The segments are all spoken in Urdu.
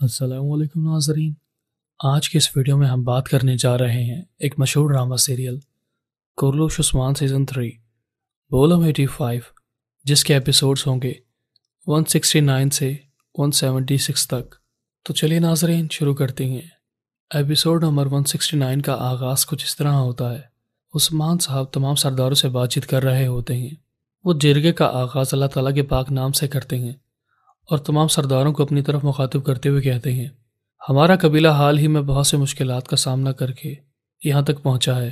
السلام علیکم ناظرین، آج کے اس ویڈیو میں ہم بات کرنے جا رہے ہیں ایک مشہور ڈرامہ سیریل کورلوش عثمان سیزن 3 بولم 85، جس کے ایپیسوڈز ہوں گے 169 سے 176 تک۔ تو چلیے ناظرین شروع کرتے ہیں۔ ایپیسوڈ نمبر 169 کا آغاز کچھ اس طرح ہوتا ہے۔ عثمان صاحب تمام سرداروں سے بات چیت کر رہے ہوتے ہیں۔ وہ جرگے کا آغاز اللہ تعالیٰ کے پاک نام سے کرتے ہیں اور تمام سرداروں کو اپنی طرف مخاطب کرتے ہوئے کہتے ہیں، ہمارا قبیلہ حال ہی میں بہت سے مشکلات کا سامنا کر کے یہاں تک پہنچا ہے،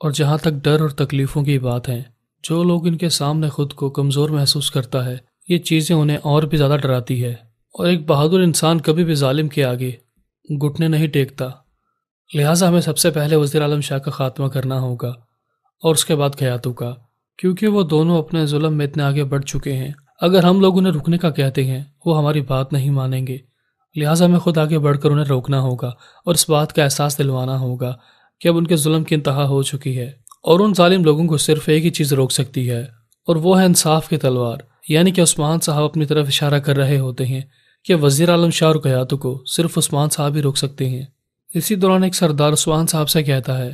اور جہاں تک ڈر اور تکلیفوں کی بات ہے، جو لوگ ان کے سامنے خود کو کمزور محسوس کرتا ہے، یہ چیزیں انہیں اور بھی زیادہ ڈراتی ہے، اور ایک بہادر انسان کبھی بھی ظالم کے آگے گھٹنے نہیں ٹیکتا۔ لہٰذا ہمیں سب سے پہلے وزیر اعظم شاہ کا خاتمہ کرنا ہوگا اور اس کے بعد خیاتو کا، کیونکہ وہ دونوں اپنے ظلم میں اتنے آگے بڑھ چکے ہیں۔ اگر ہم لوگ انہیں رکنے کا کہتے ہیں وہ ہماری بات نہیں مانیں گے، لہٰذا ہمیں خود آگے بڑھ کر انہیں روکنا ہوگا اور اس بات کا احساس دلوانا ہوگا کہ اب ان کے ظلم کی انتہا ہو چکی ہے، اور ان ظالم لوگوں کو صرف ایک ہی چیز روک سکتی ہے، اور وہ ہے انصاف کی تلوار۔ یعنی کہ عثمان صاحب اپنی طرف اشارہ کر رہے ہوتے ہیں کہ وزیر اعظم شاہ اور خیاتو کو صرف عثمان صاحب ہی روک سکتے ہیں۔ اسی دوران ایک سردار عثمان صاحب سے کہتا ہے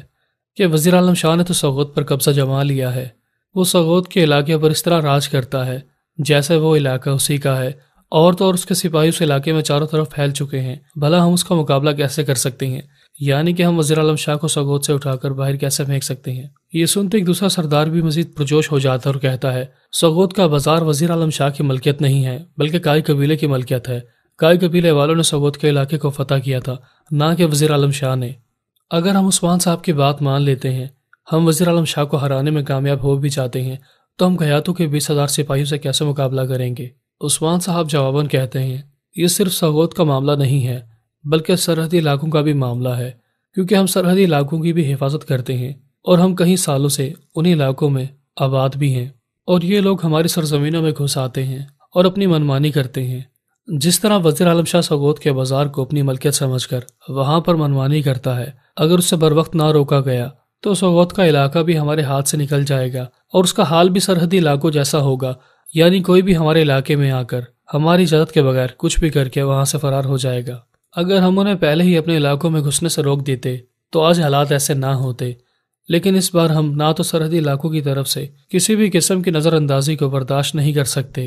کہ وزیر اعظم شاہ نے تو سغوت پر قبضہ جما لیا ہے، وہ سغوت کے علاقے پر اس طرح راج کرتا ہے جیسے وہ علاقہ اسی کا ہے، اور تو اور اس کے سپاہی اس علاقے میں چاروں طرف پھیل چکے ہیں، بھلا ہم اس کا مقابلہ کیسے کر سکتے ہیں؟ یعنی کہ ہم وزیر اعظم شاہ کو سغوت سے اٹھا کر باہر کیسے پھینک سکتے ہیں؟ یہ سنتے ایک دوسرا سردار بھی مزید پرجوش ہو جاتا ہے اور کہتا ہے، سغوت کا بازار وزیر اعظم شاہ کی ملکیت نہیں ہے، بلکہ کائی قبیلے کی ملکیت ہے۔ کائی قبیلے والوں نے سغوت کے علاقے کو فتح کیا تھا، نہ کہ وزیر اعظم شاہ نے۔ اگر ہم عثمان صاحب کی بات مان لیتے ہیں، ہم وزیر اعظم شاہ کو ہرانے میں کامیاب ہو بھی جاتے ہیں، تو ہم خیاتو کے 20,000 سپاہیوں سے کیسے مقابلہ کریں گے؟ عثمان صاحب جواباً کہتے ہیں، یہ صرف سغوت کا معاملہ نہیں ہے، بلکہ سرحدی علاقوں کا بھی معاملہ ہے، کیونکہ ہم سرحدی علاقوں کی بھی حفاظت کرتے ہیں، اور ہم کئی سالوں سے انہی علاقوں میں آباد بھی ہیں، اور یہ لوگ ہماری سرزمینوں میں گھس آتے ہیں اور اپنی منمانی کرتے ہیں۔ جس طرح وزیر اعظم شاہ سغوت کے بازار کو اپنی ملکیت سمجھ کر وہاں پر منمانی کرتا ہے، اگر اس سے بروقت نہ روکا گیا تو سغوت کا علاقہ بھی ہمارے ہاتھ سے نکل جائے گا، اور اس کا حال بھی سرحدی علاقوں جیسا ہوگا، یعنی کوئی بھی ہمارے علاقے میں آ کر ہماری اجازت کے بغیر کچھ بھی کر کے وہاں سے فرار ہو جائے گا۔ اگر ہم انہیں پہلے ہی اپنے علاقوں میں گھسنے سے روک دیتے تو آج حالات ایسے نہ ہوتے، لیکن اس بار ہم نہ تو سرحدی علاقوں کی طرف سے کسی بھی قسم کی نظر اندازی کو برداشت نہیں کر سکتے،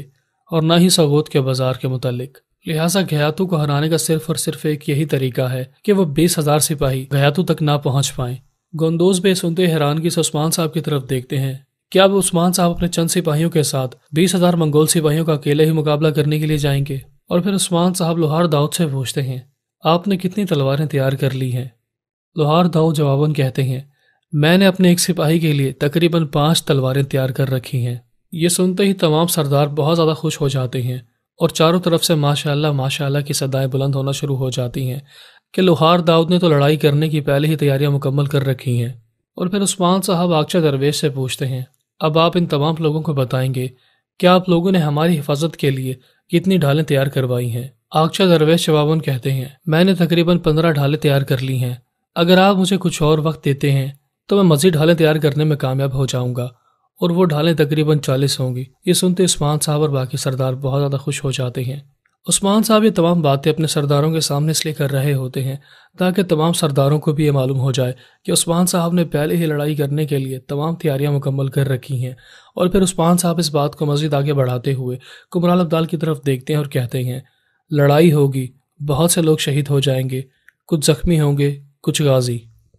اور نہ ہی سغوت کے بازار کے متعلق۔ لہٰذا خیاتو کو ہرانے کا صرف اور صرف ایک یہی طریقہ ہے کہ وہ 20,000 سپاہی خیاتو تک نہ پہنچ پائیں۔ گندوز بے سنتے حیرانگی سے عثمان صاحب کی طرف دیکھتے ہیں۔ کیا اب عثمان صاحب اپنے چند سپاہیوں کے ساتھ 20,000 منگول سپاہیوں کا اکیلے ہی مقابلہ کرنے کے لیے جائیں گے؟ اور پھر عثمان صاحب لوہار داؤد سے پوچھتے ہیں، آپ نے کتنی تلواریں تیار کر لی ہیں؟ لوہار داؤد جواباً کہتے ہیں، میں نے اپنے ایک سپاہی کے لیے تقریباً 5 تلواریں تیار کر رکھی ہیں۔ یہ سنتے ہی تمام سردار بہت زیادہ خوش ہو جاتے ہیں، اور چاروں طرف سے ماشاء اللہ کی صدائیں بلند ہونا شروع ہو جاتی ہیں کہ لوہار داؤد نے تو لڑائی کرنے کی پہلے ہی تیاریاں مکمل کر رکھی ہیں۔ اور پھر عثمان صاحب آغچہ درویش سے پوچھتے ہیں، اب آپ ان تمام لوگوں کو بتائیں گے کہ آپ لوگوں نے ہماری حفاظت کے لیے کتنی ڈھالیں تیار کروائی ہیں؟ آغچہ درویش جواباً کہتے ہیں، میں نے تقریباً 15 ڈھالیں تیار کر لی ہیں، اگر آپ مجھے کچھ اور وقت دیتے ہیں تو میں مزید ڈھالیں تیار کرنے میں کامیاب ہو جاؤں گا، اور وہ ڈھالیں تقریباً 40 ہوں گی۔ یہ سنتے عثمان صاحب اور باقی سردار بہت زیادہ خوش ہو جاتے ہیں۔ عثمان صاحب یہ تمام باتیں اپنے سرداروں کے سامنے اس لیے کر رہے ہوتے ہیں تاکہ تمام سرداروں کو بھی یہ معلوم ہو جائے کہ عثمان صاحب نے پہلے ہی لڑائی کرنے کے لیے تمام تیاریاں مکمل کر رکھی ہیں۔ اور پھر عثمان صاحب اس بات کو مزید آگے بڑھاتے ہوئے کمران ابدال کی طرف دیکھتے ہیں اور کہتے ہیں، لڑائی ہوگی، بہت سے لوگ شہید ہو جائیں گے، کچھ زخمی ہوں گے، کچھ غازی،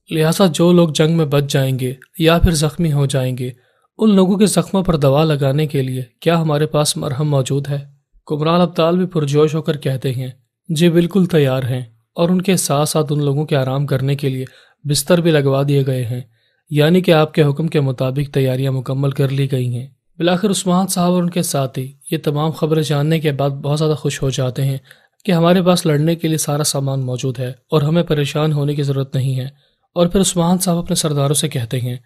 لہٰذا جو لوگ جنگ میں بچ جائیں گے یا پھر زخمی ہو جائیں گے، ان لوگوں کے زخموں پر دوا لگانے کے لیے کیا ہمارے پاس مرہم موجود ہے؟ کمران ابدال بھی پرجوش ہو کر کہتے ہیں، جی بالکل تیار ہیں، اور ان کے ساتھ ساتھ ان لوگوں کے آرام کرنے کے لیے بستر بھی لگوا دیے گئے ہیں، یعنی کہ آپ کے حکم کے مطابق تیاریاں مکمل کر لی گئی ہیں۔ بالآخر عثمان صاحب اور ان کے ساتھی یہ تمام خبریں جاننے کے بعد بہت زیادہ خوش ہو جاتے ہیں کہ ہمارے پاس لڑنے کے لیے سارا سامان موجود ہے اور ہمیں پریشان ہونے کی ضرورت نہیں ہے۔ اور پھر عثمان صاحب اپنے سرداروں سے کہتے ہیں،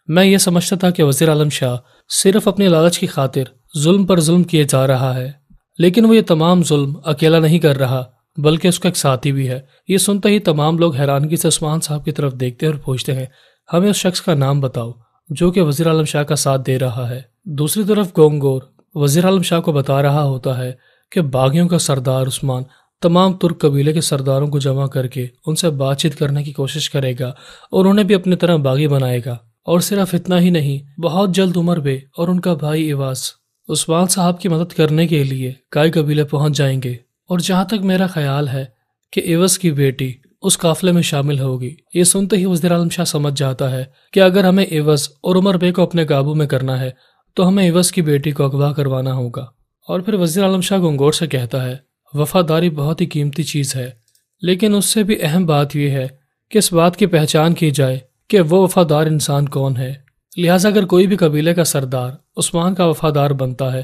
میں یہ سمجھتا تھا کہ وزیر اعظم شاہ صرف اپنی لالچ کی خاطر ظلم پر ظلم کیے جا رہا ہے، لیکن وہ یہ تمام ظلم اکیلا نہیں کر رہا بلکہ اس کا ایک ساتھی بھی ہے۔ یہ سنتے ہی تمام لوگ حیرانگی سے عثمان صاحب کی طرف دیکھتے ہیں اور پوچھتے ہیں، ہمیں اس شخص کا نام بتاؤ جو کہ وزیر اعظم شاہ کا ساتھ دے رہا ہے۔ دوسری طرف گونگور وزیر اعظم شاہ کو بتا رہا ہوتا ہے کہ باغیوں کا سردار عثمان تمام ترک قبیلے کے سرداروں کو جمع کر کے ان سے بات چیت کرنے کی کوشش کرے گا اور انہیں بھی اپنی طرح باغی بنائے گا۔ اور صرف اتنا ہی نہیں، بہت جلد عمر بے اور ان کا بھائی ایواز عثمان صاحب کی مدد کرنے کے لیے کائی قبیلے پہنچ جائیں گے۔ اور جہاں تک میرا خیال ہے کہ ایوز کی بیٹی اس قافلے میں شامل ہوگی۔ یہ سنتے ہی وزیر عالم شاہ سمجھ جاتا ہے کہ اگر ہمیں ایوز اور عمر بے کو اپنے قابو میں کرنا ہے تو ہمیں ایوز کی بیٹی کو اغوا کروانا ہوگا۔ اور پھر وزیر عالم شاہ گنگور سے کہتا ہے، وفاداری بہت ہی قیمتی چیز ہے، لیکن اس سے بھی اہم بات یہ ہے کہ اس بات کی پہچان کی جائے کہ وہ وفادار انسان کون ہے۔ لہٰذا اگر کوئی بھی قبیلے کا سردار عثمان کا وفادار بنتا ہے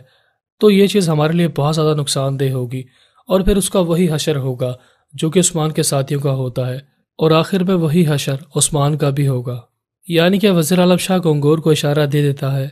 تو یہ چیز ہمارے لیے بہت زیادہ نقصان دہ ہوگی، اور پھر اس کا وہی حشر ہوگا جو کہ عثمان کے ساتھیوں کا ہوتا ہے، اور آخر میں وہی حشر عثمان کا بھی ہوگا۔ یعنی کہ وزیر اعظم شاہ گنگور کو اشارہ دے دیتا ہے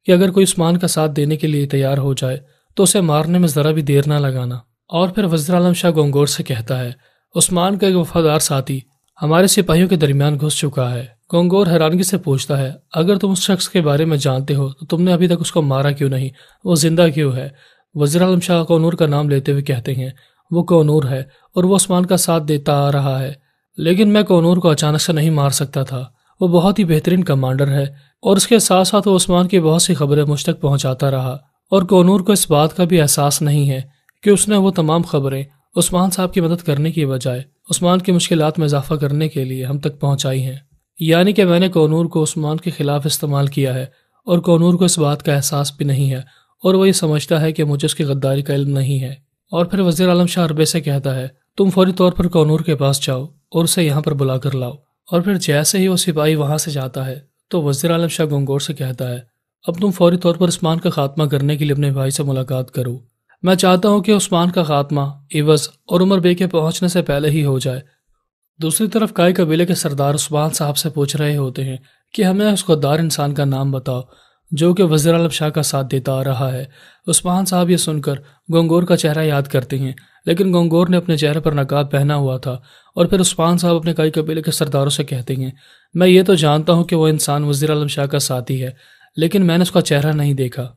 کہ اگر کوئی عثمان کا ساتھ دینے کے لیے تیار ہو جائے تو اسے مارنے میں ذرا بھی دیر نہ لگانا۔ اور پھر وزیر اعظم شاہ گنگور سے کہتا ہے، عثمان کا ایک وفادار ساتھی ہمارے سپاہیوں کے درمیان گھس چکا ہے۔ گنگور حیرانگی سے پوچھتا ہے، اگر تم اس شخص کے بارے میں جانتے ہو تو تم نے ابھی تک اس کو مارا کیوں نہیں؟ وہ زندہ کیوں ہے؟ وزیر اعظم شاہ کونور کا نام لیتے ہوئے کہتے ہیں، وہ کونور ہے اور وہ عثمان کا ساتھ دیتا آ رہا ہے، لیکن میں کونور کو اچانک سے نہیں مار سکتا تھا۔ وہ بہت ہی بہترین کمانڈر ہے اور اس کے ساتھ ساتھ وہ عثمان کی بہت سی خبریں مجھ تک پہنچاتا رہا، اور کونور کو اس بات کا بھی احساس نہیں ہے کہ اس نے وہ تمام خبریں عثمان صاحب کی مدد کرنے کی بجائے عثمان کی مشکلات میں اضافہ کرنے کے لیے ہم تک پہنچائی ہیں۔ یعنی کہ میں نے کونور کو عثمان کے خلاف استعمال کیا ہے، اور کونور کو اس بات کا احساس بھی نہیں ہے، اور وہ یہ سمجھتا ہے کہ مجھے اس کی غداری کا علم نہیں ہے۔ اور پھر وزیر اعظم شاہ عربے سے کہتا ہے، تم فوری طور پر کونور کے پاس جاؤ اور اسے یہاں پر بلا کر لاؤ۔ اور پھر جیسے ہی وہ سپاہی وہاں سے جاتا ہے تو وزیر اعظم شاہ گنگور سے کہتا ہے، اب تم فوری طور پر عثمان کا خاتمہ کرنے کے لیے اپنے بھائی سے ملاقات کرو۔ میں چاہتا ہوں کہ عثمان کا خاتمہ ایوز اور عمر بے کے پہنچنے سے پہلے ہی ہو جائے۔ دوسری طرف کائی قبیلے کے سردار عثمان صاحب سے پوچھ رہے ہوتے ہیں کہ ہمیں اس غدار انسان کا نام بتاؤ جو کہ وزیر اعظم شاہ کا ساتھ دیتا آ رہا ہے۔ عثمان صاحب یہ سن کر گنگور کا چہرہ یاد کرتے ہیں، لیکن گنگور نے اپنے چہرے پر نقاب پہنا ہوا تھا۔ اور پھر عثمان صاحب اپنے کائی قبیلے کے سرداروں سے کہتے ہیں، میں یہ تو جانتا ہوں کہ وہ انسان وزیر اعظم شاہ کا ساتھی ہے، لیکن میں نے اس کا چہرہ نہیں دیکھا۔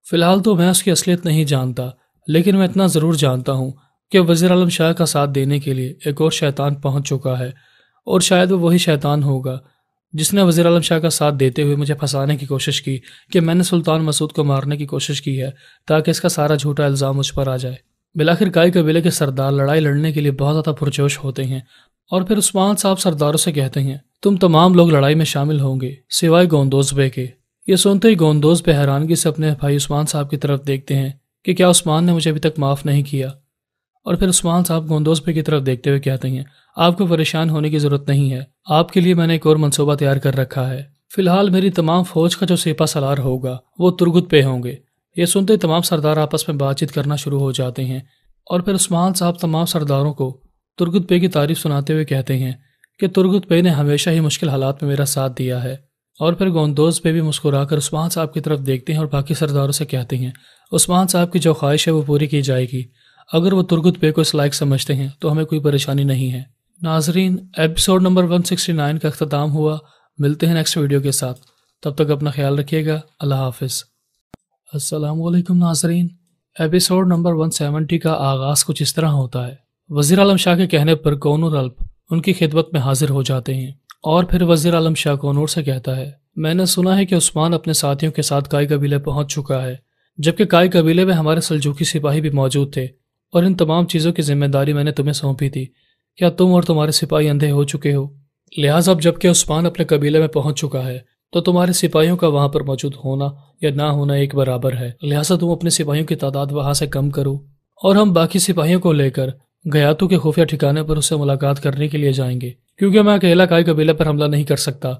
فی الحال تو میں اس کی اصلیت نہیں جانتا، لیکن میں اتنا ضرور جانتا ہوں کہ وزیر اعظم شاہ کا ساتھ دینے کے لیے ایک اور شیطان پہنچ چکا ہے، اور شاید وہ وہی شیطان ہوگا جس نے وزیر اعظم شاہ کا ساتھ دیتے ہوئے مجھے پھنسانے کی کوشش کی کہ میں نے سلطان مسعود کو مارنے کی کوشش کی ہے تاکہ اس کا سارا جھوٹا الزام مجھ پر آ جائے۔ بالآخر کائی قبیلے کے سردار لڑائی لڑنے کے لیے بہت زیادہ پرجوش ہوتے ہیں، اور پھر عثمان صاحب سرداروں سے کہتے ہیں، تم تمام لوگ لڑائی میں شامل ہوں گے سوائے گوندوز بے کے۔ یہ سنتے ہی گوندوز بے حیرانگی سے اپنے بھائی عثمان صاحب کی طرف دیکھتے ہیں کہ کیا عثمان نے مجھے ابھی تک معاف نہیں کیا۔ اور پھر عثمان صاحب گوندوز بے کی طرف دیکھتے ہوئے کہتے ہیں، آپ کو پریشان ہونے کی ضرورت نہیں ہے، آپ کے لیے میں نے ایک اور منصوبہ تیار کر رکھا ہے۔ فی الحال میری تمام فوج کا جو سپہ سالار ہوگا وہ ترگت پہ ہوں گے۔ یہ سنتے تمام سردار آپس میں بات چیت کرنا شروع ہو جاتے ہیں، اور پھر عثمان صاحب تمام سرداروں کو ترگت پے کی تعریف سناتے ہوئے کہتے ہیں کہ ترگت پے نے ہمیشہ ہی مشکل حالات میں میرا ساتھ دیا ہے۔ اور پھر گوندوز پے بھی مسکرا کر عثمان صاحب کی طرف دیکھتے ہیں اور باقی سرداروں سے کہتے ہیں، عثمان صاحب کی جو خواہش ہے وہ پوری کی جائے گی، اگر وہ ترگت پے کو اس لائق سمجھتے ہیں تو ہمیں کوئی پریشانی نہیں ہے۔ ناظرین، ایپیسوڈ نمبر 169 کا اختتام ہوا۔ ملتے ہیں نیکسٹ ویڈیو کے ساتھ، تب تک اپنا خیال رکھیے گا۔ اللہ حافظ۔ السلام علیکم ناظرین، ایپیسوڈ نمبر 170 کا آغاز کچھ اس طرح ہوتا ہے۔ وزیر اعظم شاہ کے کہنے پر کونور الپ ان کی خدمت میں حاضر ہو جاتے ہیں، اور پھر وزیر اعظم شاہ کونور سے کہتا ہے، میں نے سنا ہے کہ عثمان اپنے ساتھیوں کے ساتھ کائی قبیلے پہنچ چکا ہے، جبکہ کائی قبیلے میں ہمارے سلجوقی سپاہی بھی موجود تھے، اور ان تمام چیزوں کی ذمہ داری میں نے تمہیں سونپی تھی۔ کیا تم اور تمہارے سپاہی اندھے ہو چکے ہو؟ لہٰذا اب جب کہ عثمان اپنے قبیلے میں پہنچ چکا ہے تو تمہارے سپاہیوں کا وہاں پر موجود ہونا یا نہ ہونا ایک برابر ہے۔ لہٰذا تم اپنے سپاہیوں کی تعداد وہاں سے کم کرو، اور ہم باقی سپاہیوں کو لے کر گیاتو کے خفیہ ٹھکانے پر اس سے ملاقات کرنے کے لیے جائیں گے، کیونکہ میں اکیلا کائی قبیلے پر حملہ نہیں کر سکتا۔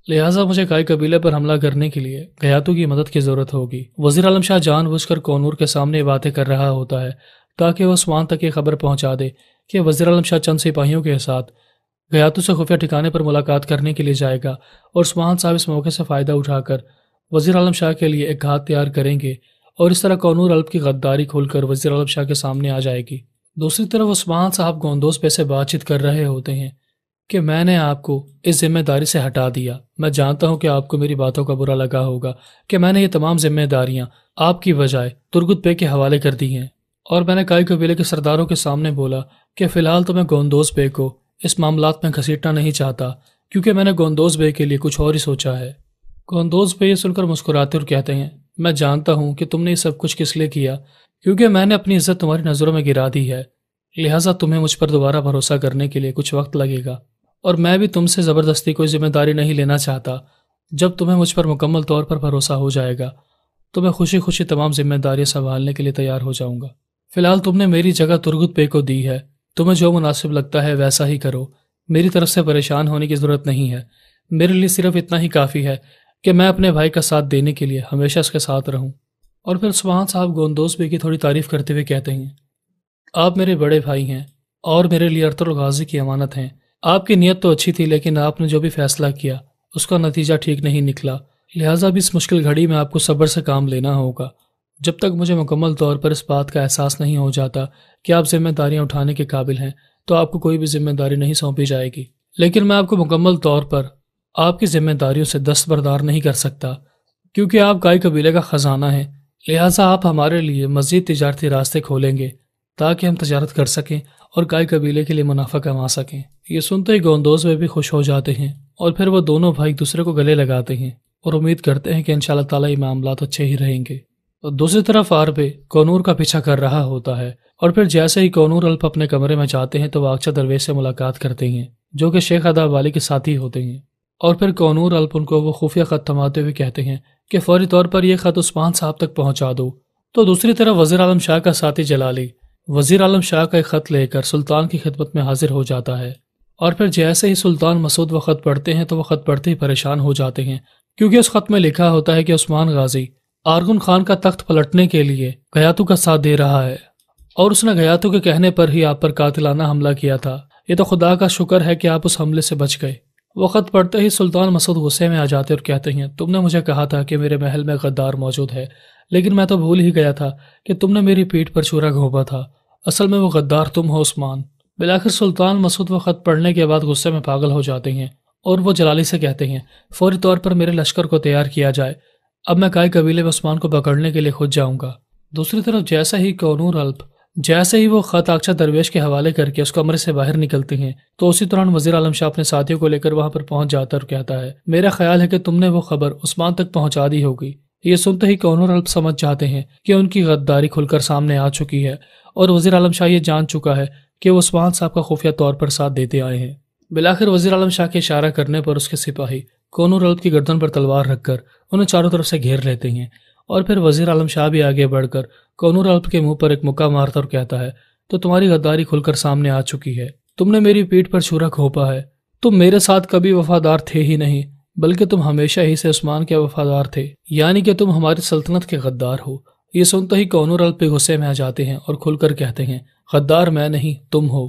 لہٰذا مجھے کائی قبیلے پر حملہ کرنے کے لیے گیاتو کی مدد کی ضرورت ہوگی۔ وزیر اعظم شاہ جان بوجھ کر کونور کے سامنے باتیں کر رہا ہوتا ہے تاکہ وہ عثمان تک یہ خبر پہنچا دے کہ وزیر اعظم شاہ چند سپاہیوں کے ساتھ گیاتو سے خفیہ ٹھکانے پر ملاقات کرنے کے لیے جائے گا، اور عثمان صاحب اس موقع سے فائدہ اٹھا کر وزیر اعظم شاہ کے لیے ایک گھات تیار کریں گے، اور اس طرح کونور الپ کی غداری کھول کر وزیر اعظم شاہ کے سامنے آ جائے گی۔ دوسری طرف عثمان صاحب گوندوز پے سے بات چیت کر رہے ہوتے ہیں کہ میں نے آپ کو اس ذمہ داری سے ہٹا دیا۔ میں جانتا ہوں کہ آپ کو میری باتوں کا برا لگا ہوگا کہ میں نے یہ تمام ذمہ داریاں آپ کی بجائے ترگت پے کے حوالے کر دی ہیں، اور میں نے کائی قبیلے کے سرداروں کے سامنے بولا کہ فی الحال تو میں گوندوز بے کو اس معاملات میں گھسیٹنا نہیں چاہتا، کیونکہ میں نے گوندوز بے کے لیے کچھ اور ہی سوچا ہے۔ گوندوز بے یہ سن کر مسکراتے اور کہتے ہیں، میں جانتا ہوں کہ تم نے یہ سب کچھ کس لیے کیا، کیونکہ میں نے اپنی عزت تمہاری نظروں میں گرا دی ہے، لہٰذا تمہیں مجھ پر دوبارہ بھروسہ کرنے کے لیے کچھ وقت لگے گا، اور میں بھی تم سے زبردستی کوئی ذمہ داری نہیں لینا چاہتا۔ جب تمہیں مجھ پر مکمل طور پر بھروسہ ہو جائے گا تو میں خوشی خوشی تمام ذمہ داریاں سنبھالنے کے لیے تیار ہو جاؤں گا۔ فی الحال تم نے میری جگہ ترگت بے کو دی ہے، تمہیں جو مناسب لگتا ہے ویسا ہی کرو، میری طرف سے پریشان ہونے کی ضرورت نہیں ہے۔ میرے لیے صرف اتنا ہی کافی ہے کہ میں اپنے بھائی کا ساتھ دینے کے لیے ہمیشہ اس کے ساتھ رہوں۔ اور پھر عثمان صاحب گوندوز بے کی تھوڑی تعریف کرتے ہوئے کہتے ہیں، آپ میرے بڑے بھائی ہیں اور میرے لیے ارطغرل غازی کی امانت ہیں۔ آپ کی نیت تو اچھی تھی، لیکن آپ نے جو بھی فیصلہ کیا اس کا نتیجہ ٹھیک نہیں نکلا، لہٰذا بھی اس مشکل گھڑی میں آپ کو صبر سے کام لینا ہوگا۔ جب تک مجھے مکمل طور پر اس بات کا احساس نہیں ہو جاتا کہ آپ ذمہ داریاں اٹھانے کے قابل ہیں تو آپ کو کوئی بھی ذمہ داری نہیں سونپی جائے گی، لیکن میں آپ کو مکمل طور پر آپ کی ذمہ داریوں سے دستبردار نہیں کر سکتا، کیونکہ آپ کائی قبیلے کا خزانہ ہیں، لہٰذا آپ ہمارے لیے مزید تجارتی راستے کھولیں گے تاکہ ہم تجارت کر سکیں اور کائی قبیلے کے لیے منافع کما سکیں۔ یہ سنتے ہی گوندوز میں بھی خوش ہو جاتے ہیں اور پھر وہ دونوں بھائی دوسرے کو گلے لگاتے ہیں اور امید کرتے ہیں کہ انشاءاللہ تعالیٰ یہ معاملات اچھے ہی رہیں گے۔ اور دوسری طرف آربے کونور کا پیچھا کر رہا ہوتا ہے، اور پھر جیسے ہی کونور الپ اپنے کمرے میں جاتے ہیں تو وہ اقچا درویش سے ملاقات کرتے ہیں جو کہ شیخ ادا والی کے ساتھی ہوتے ہیں، اور پھر کونور الپ ان کو وہ خفیہ خط تھماتے ہوئے کہتے ہیں کہ فوری طور پر یہ خط عثمان صاحب تک پہنچا دو۔ تو دوسری طرف وزیر عالم شاہ کا ساتھی جلالی وزیر عالم شاہ کا ایک خط لے کر سلطان کی خدمت میں حاضر ہو جاتا ہے، اور پھر جیسے ہی سلطان مسعود وہ خط پڑھتے ہیں تو وہ خط پڑھتے ہی پریشان ہو جاتے ہیں، کیونکہ اس خط میں لکھا ہوتا ہے کہ عثمان غازی آرغن خان کا تخت پلٹنے کے لیے گیاتو کا ساتھ دے رہا ہے، اور اس نے گیاتو کے کہنے پر ہی آپ پر قاتلانہ حملہ کیا تھا۔ یہ تو خدا کا شکر ہے کہ آپ اس حملے سے بچ گئے۔ وہ خط پڑھتے ہی سلطان مسعود غصے میں آ جاتے اور کہتے ہیں، تم نے مجھے کہا تھا کہ میرے محل میں غدار موجود ہے، لیکن میں تو بھول ہی گیا تھا کہ تم نے میری پیٹھ پر چھرا گھونپا تھا، اصل میں وہ غدار تم ہو عثمان۔ بالآخر سلطان مسعود وہ خط پڑھنے کے بعد غصے میں پاگل ہو جاتے ہیں اور وہ جلالی سے کہتے ہیں، فوری طور پر میرے لشکر کو تیار کیا جائے، اب میں کائی قبیلے میں عثمان کو پکڑنے کے لیے خود جاؤں گا۔ دوسری طرف جیسے ہی کونور الپ وہ خط اقچا درویش کے حوالے کر کے اس کمرے سے باہر نکلتے ہیں تو اسی دوران وزیر عالم شاہ اپنے ساتھیوں کو لے کر وہاں پر پہنچ جاتا اور کہتا ہے، میرا خیال ہے کہ تم نے وہ خبر عثمان تک پہنچا دی ہوگی۔ یہ سنتے ہی کونور الپ سمجھ جاتے ہیں کہ ان کی غداری کھل کر سامنے آ چکی ہے اور وزیر عالم شاہ یہ جان چکا ہے کہ وہ عثمان صاحب کا خفیہ طور پر ساتھ دیتے آئے ہیں۔ بالآخر وزیر عالم شاہ کے اشارہ کرنے پر اس کے سپاہی کونور الپ کی گردن پر تلوار رکھ کر انہیں چاروں طرف سے گھیر لیتے ہیں، اور پھر وزیر عالم شاہ بھی آگے بڑھ کر کونور الپ کے منہ پر ایک مکہ مارتا اور کہتا ہے، تو تمہاری غداری کھل کر سامنے آ چکی ہے، تم نے میری پیٹھ پر چھرا گھونپا ہے، تم میرے ساتھ کبھی وفادار تھے ہی نہیں، بلکہ تم ہمیشہ ہی سے عثمان کے وفادار تھے، یعنی کہ تم ہماری سلطنت کے غدار ہو۔ یہ سنتے ہی کونور الپ غصے میں آ جاتے ہیں اور کھل کر کہتے ہیں، غدار میں نہیں تم ہو،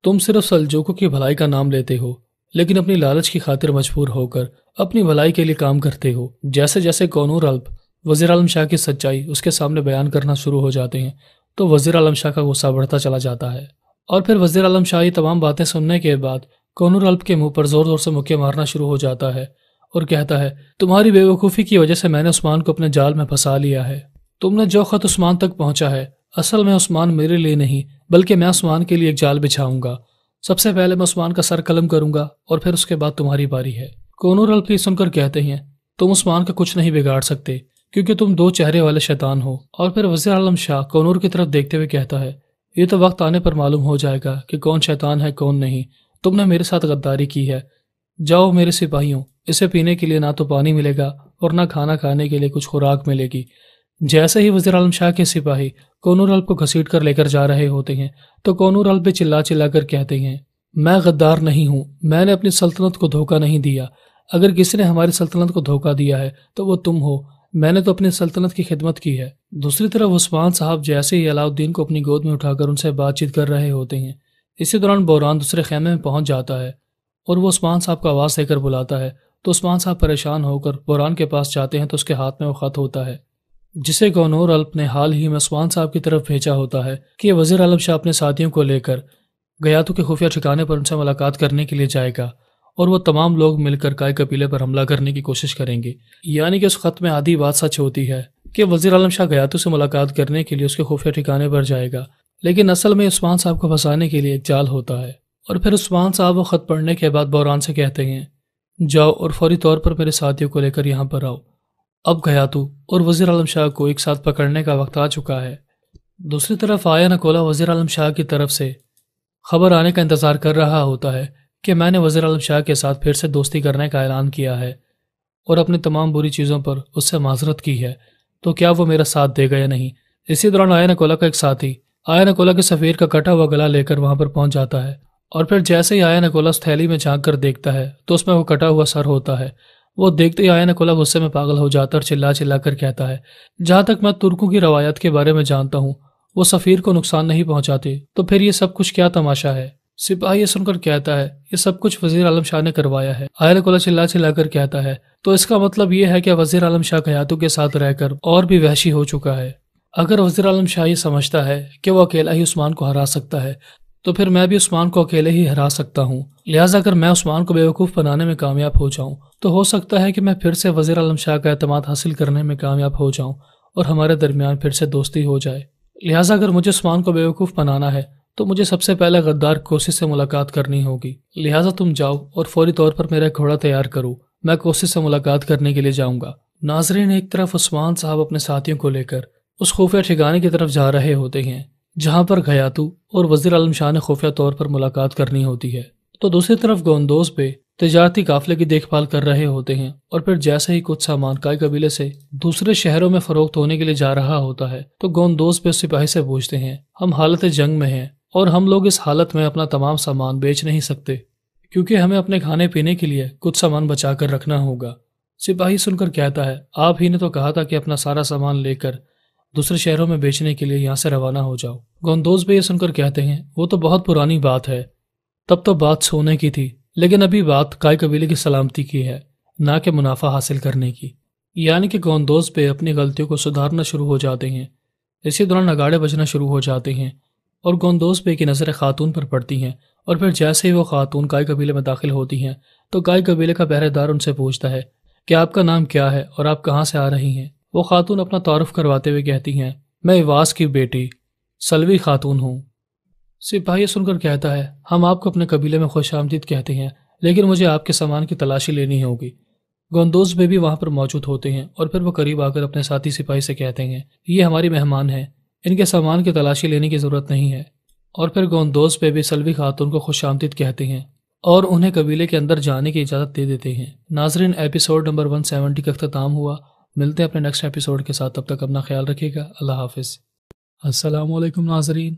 تم صرف سلجوقوں کی بھلائی کا نام لیتے ہو، لیکن اپنی لالچ کی خاطر مجبور ہو کر اپنی بھلائی کے لیے کام کرتے ہو۔ جیسے جیسے کونور الپ وزیر عالم شاہ کی سچائی اس کے سامنے بیان کرنا شروع ہو جاتے ہیں تو وزیر عالم شاہ کا غصہ بڑھتا چلا جاتا ہے، اور پھر وزیر عالم شاہ یہ تمام باتیں سننے کے بعد کونور الپ کے منہ پر زور زور سے مکے مارنا شروع ہو جاتا ہے اور کہتا ہے، تمہاری بے وقوفی کی وجہ سے میں نے عثمان کو اپنے جال میں پھنسا لیا ہے۔ تم نے جو خط عثمان تک پہنچا ہے، اصل میں عثمان میرے لیے نہیں بلکہ میں عثمان کے لیے ایک جال بچھاؤں گا۔ سب سے پہلے میں عثمان کا سر قلم کروں گا اور پھر اس کے بعد تمہاری باری ہے۔ کونور الپ سن کر کہتے ہیں، تم عثمان کا کچھ نہیں بگاڑ سکتے کیونکہ تم دو چہرے والے شیطان ہو۔ اور پھر وزیر عالم شاہ کونور کی طرف دیکھتے ہوئے کہتا ہے، یہ تو وقت آنے پر معلوم ہو جائے گا کہ کون شیطان ہے کون نہیں، تم نے میرے ساتھ غداری کی ہے۔ جاؤ میرے سپاہیوں، اسے پینے کے لیے نہ تو پانی ملے گا اور نہ کھانا کھانے کے لیے کچھ خوراک ملے گی۔ جیسے ہی وزیر عالم شاہ کے سپاہی کونور الپ کو گھسیٹ کر لے کر جا رہے ہوتے ہیں تو کونور الپ بھی چلا چلا کر کہتے ہیں، میں غدار نہیں ہوں، میں نے اپنی سلطنت کو دھوکہ نہیں دیا، اگر کسی نے ہماری سلطنت کو دھوکہ دیا ہے تو وہ تم ہو، میں نے تو اپنی سلطنت کی خدمت کی ہے۔ دوسری طرف عثمان صاحب جیسے ہی علاؤالدین کو اپنی گود میں اٹھا کر ان سے بات چیت کر رہے ہوتے ہیں، اسی دوران بوران دوسرے خیمے میں پہنچ جاتا ہے اور وہ عثمان صاحب کو آواز دے کر بلاتا ہے تو عثمان صاحب پریشان ہو کر بوران کے پاس جاتے ہیں تو اس کے ہاتھ میں وہ خط ہوتا ہے جسے کونور الپ نے حال ہی میں عثمان صاحب کی طرف بھیجا ہوتا ہے کہ وزیر عالم شاہ اپنے ساتھیوں کو لے کر گیاتو کے خفیہ ٹھکانے پر ان سے ملاقات کرنے کے لیے جائے گا اور وہ تمام لوگ مل کر کائی قبیلے پر حملہ کرنے کی کوشش کریں گے۔ یعنی کہ اس خط میں آدھی بات سچ ہوتی ہے کہ وزیر عالم شاہ گیاتو سے ملاقات کرنے کے لیے اس کے خفیہ ٹھکانے پر جائے گا، لیکن اصل میں عثمان صاحب کو پھنسانے کے لیے ایک جال ہوتا ہے۔ اور پھر عثمان صاحب وہ خط پڑھنے کے بعد بحران سے کہتے ہیں جاؤ اور فوری طور پر میرے ساتھیوں کو لے کر یہاں پر آؤ، اب گیاتو اور وزیر عالم شاہ کو ایک ساتھ پکڑنے کا وقت آ چکا ہے۔ دوسری طرف آیا نکولا وزیر عالم شاہ کی طرف سے خبر آنے کا انتظار کر رہا ہوتا ہے کہ میں نے وزیر عالم شاہ کے ساتھ پھر سے دوستی کرنے کا اعلان کیا ہے اور اپنی تمام بری چیزوں پر اس سے معذرت کی ہے، تو کیا وہ میرا ساتھ دے گا یا نہیں۔ اسی دوران آیا نکولا کا ایک ساتھی آیا نکولا کے سفیر کا کٹا ہوا گلا لے کر وہاں پر پہنچ جاتا ہے، اور پھر جیسے ہی آیا نکولا اس تھیلی میں جھانک کر دیکھتا ہے تو اس میں وہ کٹا ہوا سر ہوتا ہے۔ وہ دیکھتے ہی آیا نکولا غصے میں پاگل ہو جاتا اور چلا چلا کر کہتا ہے جہاں تک میں ترکوں کی روایت کے بارے میں جانتا ہوں وہ سفیر کو نقصان نہیں پہنچاتے، تو پھر یہ سب کچھ کیا تماشا ہے۔ سپاہی یہ سن کر کہتا ہے یہ سب کچھ وزیر عالم شاہ نے کروایا ہے۔ آیا نکولا چلا چلا کر کہتا ہے تو اس کا مطلب یہ ہے کہ وزیر عالم شاہ گیاتو کے ساتھ رہ کر اور بھی وحشی ہو چکا ہے۔ اگر وزیر عالم شاہ یہ سمجھتا ہے کہ وہ اکیلا ہی عثمان کو ہرا سکتا ہے تو پھر میں بھی عثمان کو اکیلے ہی ہرا سکتا ہوں، لہٰذا اگر میں عثمان کو بیوقوف بنانے میں کامیاب ہو جاؤں تو ہو سکتا ہے کہ میں پھر سے وزیر عالم شاہ کا اعتماد حاصل کرنے میں کامیاب ہو جاؤں اور ہمارے درمیان پھر سے دوستی ہو جائے۔ لہٰذا اگر مجھے عثمان کو بیوقوف بنانا ہے تو مجھے سب سے پہلے غدار کوسی سے ملاقات کرنی ہوگی، لہٰذا تم جاؤ اور فوری طور پر میرا گھوڑا تیار کرو، میں کوسی سے ملاقات کرنے کے لیے جاؤں گا۔ ناظرین، ایک طرف عثمان صاحب اپنے ساتھیوں کو لے کر اس خفیہ ٹھکانے کی طرف جا رہے ہوتے ہیں جہاں پر گیاتو اور وزیر عالم شاہ نے خفیہ طور پر ملاقات کرنی ہوتی ہے، تو دوسری طرف گوندوز پہ تجارتی قافلے کی دیکھ بھال کر رہے ہوتے ہیں، اور پھر جیسے ہی کچھ سامان کائی قبیلے سے دوسرے شہروں میں فروخت ہونے کے لیے جا رہا ہوتا ہے تو گوندوز پہ سپاہی سے پوچھتے ہیں ہم حالت جنگ میں ہیں اور ہم لوگ اس حالت میں اپنا تمام سامان بیچ نہیں سکتے کیونکہ ہمیں اپنے کھانے پینے کے لیے کچھ سامان بچا کر رکھنا ہوگا۔ سپاہی سن کر کہتا ہے آپ ہی نے تو کہا تھا کہ اپنا سارا سامان لے کر دوسرے شہروں میں بیچنے کے لیے یہاں سے روانہ ہو جاؤ۔ گوندوز بھی یہ سن کر کہتے ہیں وہ تو بہت پرانی بات ہے، تب تو بات سونے کی تھی، لیکن ابھی بات کائی قبیلے کی سلامتی کی ہے، نہ کہ منافع حاصل کرنے کی۔ یعنی کہ گوندوز پہ اپنی غلطیوں کو سدھارنا شروع ہو جاتے ہیں۔ اسی دوران نگاڑے بجنا شروع ہو جاتے ہیں اور گوندوز پہ کی نظر خاتون پر پڑتی ہیں، اور پھر جیسے ہی وہ خاتون کائی قبیلے میں داخل ہوتی ہیں تو کائی قبیلے کا پہرے دار ان سے پوچھتا ہے کہ آپ کا نام کیا ہے اور آپ کہاں سے آ رہی ہیں۔ وہ خاتون اپنا تعارف کرواتے ہوئے کہتی ہیں میں ایواز کی بیٹی سلوی خاتون ہوں۔ سپاہی سن کر کہتا ہے ہم آپ کو اپنے قبیلے میں خوش آمدید کہتے ہیں، لیکن مجھے آپ کے سامان کی تلاشی لینی ہوگی۔ گوندوز بے بھی وہاں پر موجود ہوتے ہیں اور پھر وہ قریب آ کر اپنے ساتھی سپاہی سے کہتے ہیں یہ ہماری مہمان ہیں، ان کے سامان کی تلاشی لینے کی ضرورت نہیں ہے۔ اور پھر گوندوز بے بھی سلوی خاتون کو خوش آمدید کہتے ہیں اور انہیں قبیلے کے اندر جانے کی اجازت دے دیتے ہیں۔ ناظرین، ایپیسوڈ نمبر 170 کا اختتام ہوا۔ ملتے ہیں اپنے نیکسٹ ایپیسوڈ کے ساتھ، تب تک اپنا خیال رکھیے گا۔ اللہ حافظ۔ السلام علیکم ناظرین،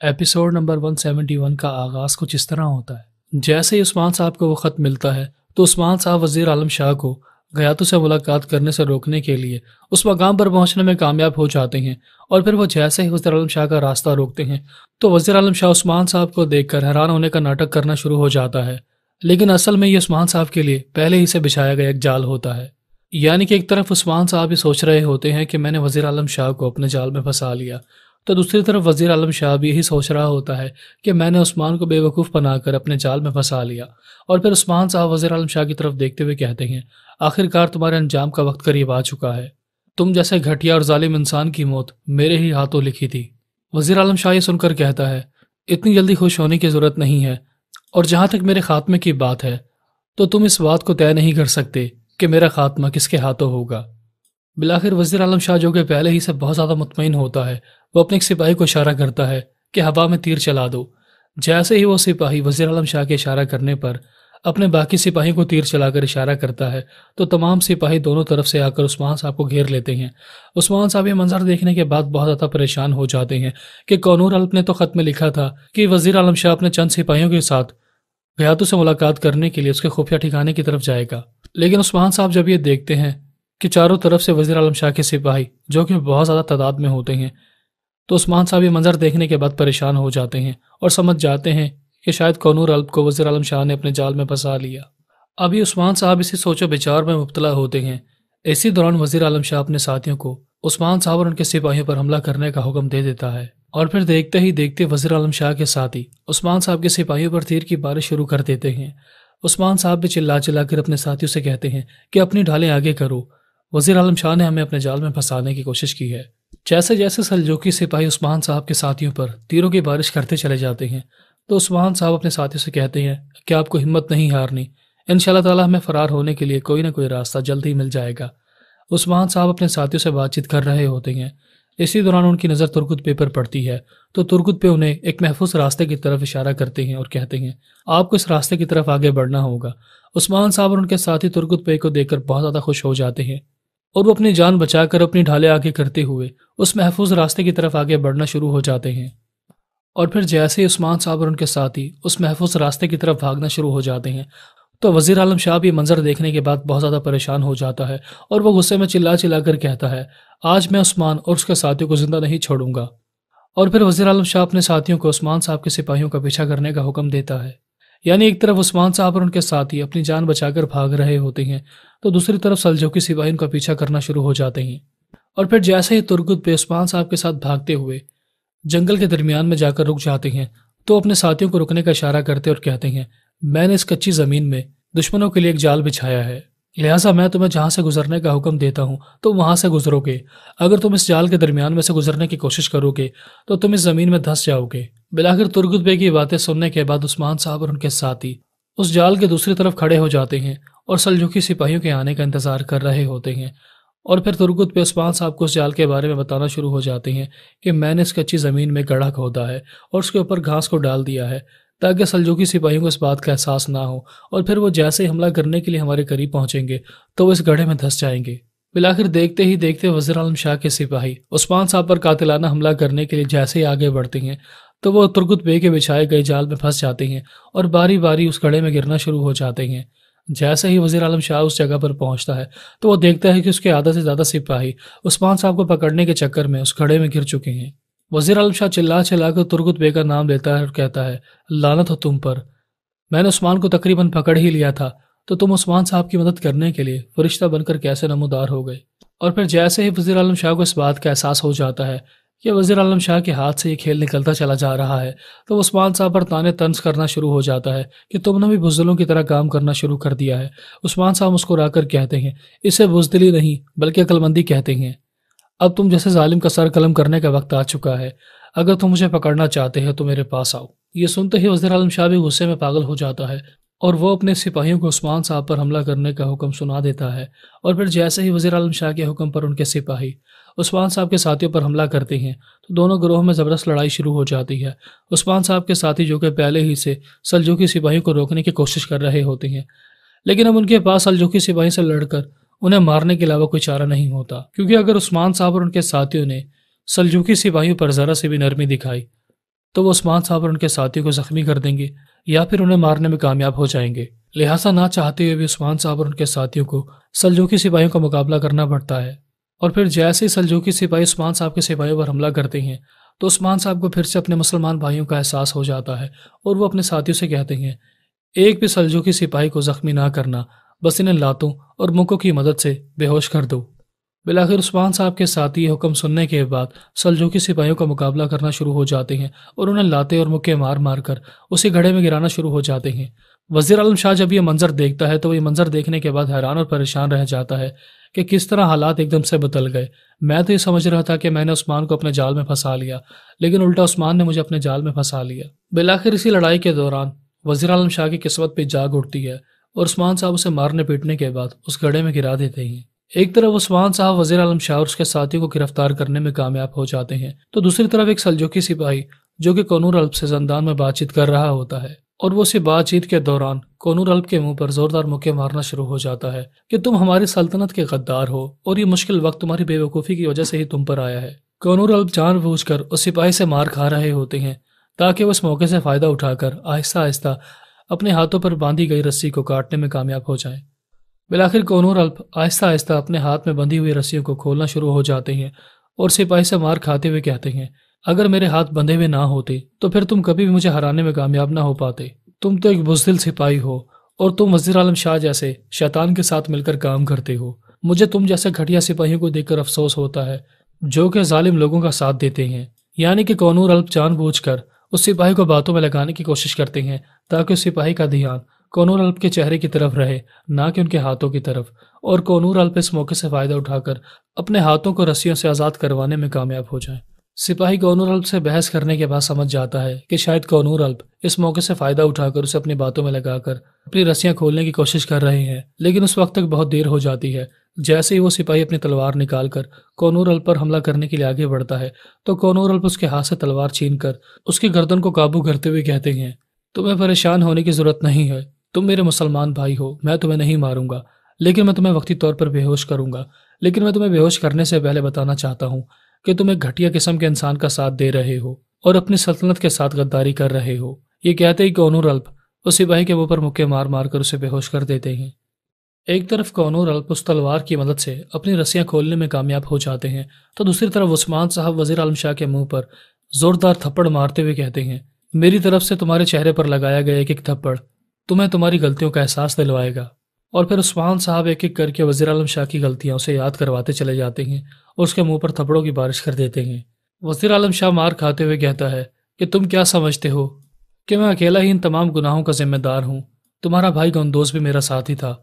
ایپیسوڈ نمبر 171 کا آغاز کچھ اس طرح ہوتا ہے۔ جیسے ہی عثمان صاحب کو وہ خط ملتا ہے تو عثمان صاحب وزیر عالم شاہ کو گیاتو سے ملاقات کرنے سے روکنے کے لیے اس مقام پر پہنچنے میں کامیاب ہو جاتے ہیں، اور پھر وہ جیسے ہی وزیر عالم شاہ کا راستہ روکتے ہیں تو وزیر عالم شاہ عثمان صاحب کو دیکھ کر حیران ہونے کا ناٹک کرنا شروع ہو جاتا ہے، لیکن اصل میں یہ عثمان صاحب کے لیے پہلے ہی سے بچھایا گیا ایک جال ہوتا ہے۔ یعنی کہ ایک طرف عثمان صاحب یہ سوچ رہے ہوتے ہیں کہ میں نے وزیر عالم شاہ کو اپنے جال میں پھنسا لیا، تو دوسری طرف وزیر عالم شاہ بھی یہی سوچ رہا ہوتا ہے کہ میں نے عثمان کو بے وقوف بنا کر اپنے جال میں پھنسا لیا۔ اور پھر عثمان صاحب وزیر عالم شاہ کی طرف دیکھتے ہوئے کہتے ہیں آخر کار تمہارے انجام کا وقت قریب آ چکا ہے، تم جیسے گھٹیا اور ظالم انسان کی موت میرے ہی ہاتھوں لکھی تھی۔ وزیر عالم شاہ یہ سن کر کہتا ہے اتنی جلدی خوش ہونے کی ضرورت نہیں ہے، اور جہاں تک میرے خاتمے کی بات ہے تو تم اس بات کو طے نہیں کر سکتے کہ میرا خاتمہ کس کے ہاتھوں ہوگا۔ بالآخر وزیر عالم شاہ جو کہ پہلے ہی سے بہت زیادہ مطمئن ہوتا ہے وہ اپنے ایک سپاہی کو اشارہ کرتا ہے کہ ہوا میں تیر چلا دو۔ جیسے ہی وہ سپاہی وزیر عالم شاہ کے اشارہ کرنے پر اپنے باقی سپاہی کو تیر چلا کر اشارہ کرتا ہے تو تمام سپاہی دونوں طرف سے آ کر عثمان صاحب کو گھیر لیتے ہیں۔ عثمان صاحب یہ منظر دیکھنے کے بعد بہت زیادہ پریشان ہو جاتے ہیں کہ کونور الپ نے تو خط میں لکھا تھا کہ وزیر عالم شاہ اپنے چند سپاہیوں کے ساتھ گیاتو سے ملاقات کرنے کے لیے اس کے خفیہ ٹھکانے کی طرف جائے گا، لیکن عثمان صاحب جب یہ دیکھتے ہیں کہ چاروں طرف سے وزیر عالم شاہ کے سپاہی جو کہ بہت زیادہ تعداد میں ہوتے ہیں، تو عثمان صاحب یہ منظر دیکھنے کے بعد پریشان ہو جاتے ہیں اور سمجھ جاتے ہیں کہ شاید کونور الپ کو وزیر عالم شاہ نے اپنے جال میں پھنسا لیا۔ ابھی عثمان صاحب اسی سوچ و بچار میں مبتلا ہوتے ہیں، اسی دوران وزیر عالم شاہ اپنے ساتھیوں کو عثمان صاحب اور ان کے سپاہیوں پر حملہ کرنے کا حکم دے دیتا ہے، اور پھر دیکھتے ہی دیکھتے وزیر عالم شاہ کے ساتھی عثمان صاحب کے سپاہیوں پر تیر کی بارش شروع کر دیتے ہیں۔ عثمان صاحب بھی چلا چلا کر اپنے ساتھیوں سے کہتے ہیں کہ اپنی ڈھالیں آگے کرو، وزیر عالم شاہ نے ہمیں اپنے جال میں پھنسانے کی کوشش کی ہے۔ جیسے جیسے سلجوقی سپاہی عثمان صاحب کے ساتھیوں پر تیروں کی بارش کرتے چلے جاتے ہیں تو عثمان صاحب اپنے ساتھیوں سے کہتے ہیں کہ آپ کو ہمت نہیں ہارنی، انشاءاللہ تعالی ہمیں فرار ہونے کے لیے کوئی نہ کوئی راستہ جلد ہی مل جائے گا۔ عثمان صاحب اپنے ساتھیوں سے بات چیت کر رہے ہوتے ہیں، اسی دوران ان کی نظر ترکت پے پر پڑتی ہے تو ترکت پے انہیں ایک محفوظ راستے کی طرف اشارہ کرتے ہیں اور کہتے ہیں آپ کو اس راستے کی طرف آگے بڑھنا ہوگا۔ عثمان صاحب اور ان کے ساتھی ترکت پے کو دیکھ کر بہت زیادہ خوش ہو جاتے ہیں اور وہ اپنی جان بچا کر اپنی ڈھالیں آگے کرتے ہوئے اس محفوظ راستے کی طرف آگے بڑھنا شروع ہو جاتے ہیں۔ اور پھر جیسے ہی عثمان صاحب اور ان کے ساتھی اس محفوظ راستے کی طرف بھاگنا شروع ہو جاتے ہیں تو وزیر عالم شاہ بھی منظر دیکھنے کے بعد بہت زیادہ پریشان ہو جاتا ہے اور وہ غصے میں چلا چلا کر کہتا ہے آج میں عثمان اور اس کے ساتھیوں کو زندہ نہیں چھوڑوں گا۔ اور پھر وزیر عالم شاہ اپنے ساتھیوں کو عثمان صاحب کے سپاہیوں کا پیچھا کرنے کا حکم دیتا ہے۔ یعنی ایک طرف عثمان صاحب اور ان کے ساتھی اپنی جان بچا کر بھاگ رہے ہوتے ہیں تو دوسری طرف سلجوقی سپاہی ان کا پیچھا کرنا شروع ہو جاتے ہیں۔ اور پھر جیسے ہی ترکت پہ عثمان صاحب کے ساتھ بھاگتے ہوئے جنگل کے درمیان میں جا کر رک جاتے ہیں تو اپنے ساتھیوں کو رکنے کا اشارہ کرتے اور کہتے ہیں میں نے اس کچی زمین میں دشمنوں کے لیے ایک جال بچھایا ہے، لہٰذا میں تمہیں جہاں سے گزرنے کا حکم دیتا ہوں تو وہاں سے گزرو گے، اگر تم اس جال کے درمیان میں سے گزرنے کی کوشش کرو گے تو تم اس زمین میں دھس جاؤ گے۔ بلاخر ترکت بے کی باتیں سننے کے بعد عثمان صاحب اور ان کے ساتھی اس جال کے دوسری طرف کھڑے ہو جاتے ہیں اور سلجوقی سپاہیوں کے آنے کا انتظار کر رہے ہوتے ہیں۔ اور پھر ترکت پہ عثمان صاحب کو اس جال کے بارے میں بتانا شروع ہو جاتے ہیں کہ میں نے اس کچی زمین میں گڑھا کھودا ہے اور اس کے اوپر گھاس کو ڈال دیا ہے تاکہ سلجوقی سپاہیوں کو اس بات کا احساس نہ ہو، اور پھر وہ جیسے ہی حملہ کرنے کے لیے ہمارے قریب پہنچیں گے تو وہ اس گڑھے میں دھس جائیں گے۔ بلاخر دیکھتے ہی دیکھتے وزیر عالم شاہ کے سپاہی عثمان صاحب پر قاتلانہ حملہ کرنے کے لیے جیسے ہی آگے بڑھتے ہیں تو وہ ترکت بے کے بچھائے گئے جال میں پھنس جاتے ہیں اور باری باری اس گڑھے میں گرنا شروع ہو جاتے ہیں۔ جیسے ہی وزیر عالم شاہ اس جگہ پر پہنچتا ہے تو وہ دیکھتا ہے کہ اس کے آدھا سے زیادہ سپاہی عثمان صاحب کو پکڑنے کے چکر میں اس گڑھے میں گر چکے ہیں۔ وزیر عالم شاہ چلا چلا کر ترکت بے کا نام لیتا ہے اور کہتا ہے لعنت ہو تم پر، میں نے عثمان کو تقریباً پکڑ ہی لیا تھا تو تم عثمان صاحب کی مدد کرنے کے لیے فرشتہ بن کر کیسے نمودار ہو گئے۔ اور پھر جیسے ہی وزیر عالم شاہ کو اس بات کا احساس ہو جاتا ہے کہ وزیر عالم شاہ کے ہاتھ سے یہ کھیل نکلتا چلا جا رہا ہے تو وہ عثمان صاحب پر طعنے طنز کرنا شروع ہو جاتا ہے کہ تم نے بھی بزدلوں کی طرح کام کرنا شروع کر دیا ہے۔ عثمان صاحب مسکرا کر کہتے ہیں اسے بزدلی نہیں بلکہ عقل مندی کہتے ہیں، اب تم جیسے ظالم کا سر قلم کرنے کا وقت آ چکا ہے، اگر تم مجھے پکڑنا چاہتے ہو تو میرے پاس آؤ۔ یہ سنتے ہی وزیر عالم شاہ بھی غصے میں پاگل ہو جاتا ہے اور وہ اپنے سپاہیوں کو عثمان صاحب پر حملہ کرنے کا حکم سنا دیتا ہے۔ اور پھر جیسے ہی وزیر عالم شاہ کے حکم پر ان کے سپاہی عثمان صاحب کے ساتھیوں پر حملہ کرتے ہیں تو دونوں گروہوں میں زبردست لڑائی شروع ہو جاتی ہے۔ عثمان صاحب کے ساتھی جو کہ پہلے ہی سے سلجوقی سپاہیوں کو روکنے کی کوشش کر رہے ہوتے ہیں، لیکن اب ان کے پاس سلجوقی سپاہی سے لڑ کر انہیں مارنے کے علاوہ کوئی چارہ نہیں ہوتا، کیونکہ اگر عثمان صاحب اور ان کے ساتھیوں نے سلجوقی سپاہیوں پر ذرا سے بھی نرمی دکھائی تو وہ عثمان صاحب اور ان کے ساتھیوں کو زخمی کر دیں گے یا پھر انہیں مارنے میں کامیاب ہو جائیں گے۔ لہٰذا نہ چاہتے ہوئے بھی عثمان صاحب اور ان کے ساتھیوں کو سلجوقی سپاہیوں کا مقابلہ کرنا پڑتا ہے۔ اور پھر جیسے ہی سلجوقی سپاہی عثمان صاحب کے سپاہیوں پر حملہ کرتے ہیں تو عثمان صاحب کو پھر سے اپنے مسلمان بھائیوں کا احساس ہو جاتا ہے اور وہ اپنے ساتھیوں سے کہتے ہیں ایک بھی سلجوقی سپاہی کو زخمی نہ کرنا، بس انہیں لاتوں اور مکوں کی مدد سے بے ہوش کر دو۔ بلاخر عثمان صاحب کے ساتھی یہ حکم سننے کے بعد سلجوقی سپاہیوں کا مقابلہ کرنا شروع ہو جاتے ہیں اور انہیں لاتے اور مکے مار مار کر اسی گڑھے میں گرانا شروع ہو جاتے ہیں۔ وزیر عالم شاہ جب یہ منظر دیکھتا ہے تو وہ یہ منظر دیکھنے کے بعد حیران اور پریشان رہ جاتا ہے کہ کس طرح حالات ایک دم سے بدل گئے۔ میں تو یہ سمجھ رہا تھا کہ میں نے عثمان کو اپنے جال میں پھنسا لیا، لیکن الٹا عثمان نے مجھے اپنے جال میں پھنسا لیا۔ بلاخر اسی لڑائی کے دوران وزیر عالم شاہ کی قسمت پہ جاگ اٹھتی ہے اور عثمان صاحب اسے مارنے پیٹنے کے بعد اس گڑھے میں گرا دیتے ہیں۔ ایک طرف عثمان صاحب وزیر عالم شاہ اور اس کے ساتھیوں کو گرفتار کرنے میں کامیاب ہو جاتے ہیں تو دوسری طرف ایک سلجوقی سپاہی جو کہ قونور الب سے زندان میں بات چیت کر رہا ہوتا ہے اور وہ اسی بات چیت کے دوران قونور الب کے منہ پر زوردار مکے مارنا شروع ہو جاتا ہے کہ تم ہماری سلطنت کے غدار ہو اور یہ مشکل وقت تمہاری بے وقوفی کی وجہ سے ہی تم پر آیا ہے۔ قونور الب جان بوجھ کر اس سپاہی سے مار کھا رہے ہوتے ہیں تاکہ وہ اس موقع سے فائدہ اٹھا کر آہستہ آہستہ اپنے ہاتھوں پر باندھی گئی رسی کو کاٹنے میں کامیاب ہو جائیں۔ بلاخر قونور الب آہستہ آہستہ اپنے ہاتھ میں بندھی ہوئی رسیوں کو کھولنا شروع ہو جاتے ہیں اور سپاہی سے مار کھاتے ہوئے کہتے ہیں اگر میرے ہاتھ بندھے ہوئے نہ ہوتے تو پھر تم کبھی بھی مجھے ہرانے میں کامیاب نہ ہو پاتے۔ تم تو ایک بزدل سپاہی ہو اور تم وزیر عالم شاہ جیسے شیطان کے ساتھ مل کر کام کرتے ہو۔ مجھے تم جیسے گھٹیا سپاہیوں کو دیکھ کر افسوس ہوتا ہے جو کہ ظالم لوگوں کا ساتھ دیتے ہیں۔ یعنی کہ قونور الب جان بوجھ کر اس سپاہی کو باتوں میں لگانے کی کوشش کرتے ہیں تاکہ اس سپاہی کا دھیان کونور الپ کے چہرے کی طرف رہے، نہ کہ ان کے ہاتھوں کی طرف، اور کونور الپ اس موقع سے فائدہ اٹھا کر اپنے ہاتھوں کو رسیوں سے آزاد کروانے میں کامیاب ہو جائیں۔ سپاہی کونور الپ سے بحث کرنے کے بعد سمجھ جاتا ہے کہ شاید کونور الپ اس موقع سے فائدہ اٹھا کر اسے اپنی باتوں میں لگا کر اپنی رسیاں کھولنے کی کوشش کر رہے ہیں، لیکن اس وقت تک بہت دیر ہو جاتی ہے۔ جیسے ہی وہ سپاہی اپنی تلوار نکال کر کونور الپ پر حملہ کرنے کے لیے آگے بڑھتا ہے تو کونور الپ اس کے ہاتھ سے تلوار چھین کر اس کی گردن کو قابو کرتے ہوئے کہتے ہیں، تمہیں پریشان ہونے کی ضرورت نہیں ہے، تم میرے مسلمان بھائی ہو، میں تمہیں نہیں ماروں گا، لیکن میں تمہیں وقتی طور پر بے ہوش کروں گا۔ لیکن میں تمہیں بے ہوش کرنے سے پہلے بتانا چاہتا ہوں کہ تم ایک گھٹیا قسم کے انسان کا ساتھ دے رہے ہو اور اپنی سلطنت کے ساتھ غداری کر رہے ہو۔ یہ کہتے ہی کونور الپ اس سپاہی کے منہ پر مکے مار مار کر اسے بے ہوش کر دیتے ہیں۔ ایک طرف کونور الپ اس تلوار کی مدد سے اپنی رسیاں کھولنے میں کامیاب ہو جاتے ہیں تو دوسری طرف عثمان صاحب وزیر عالم شاہ کے منہ پر زوردار تھپڑ مارتے ہوئے کہتے ہیں، میری طرف سے تمہارے چہرے پر لگایا گیا ایک ایک تھپڑ تمہیں تمہاری غلطیوں کا احساس دلوائے گا۔ اور پھر عثمان صاحب ایک ایک کر کے وزیر اعظم شاہ کی غلطیاں اسے یاد کرواتے چلے جاتے ہیں اور اس کے منہ پر تھپڑوں کی بارش کر دیتے ہیں۔ وزیر اعظم شاہ مار کھاتے ہوئے کہتا ہے کہ تم کیا سمجھتے ہو کہ میں اکیلا ہی ان تمام گناہوں کا ذمہ دار ہوں؟ تمہارا بھائی گندوز بھی میرا ساتھی تھا،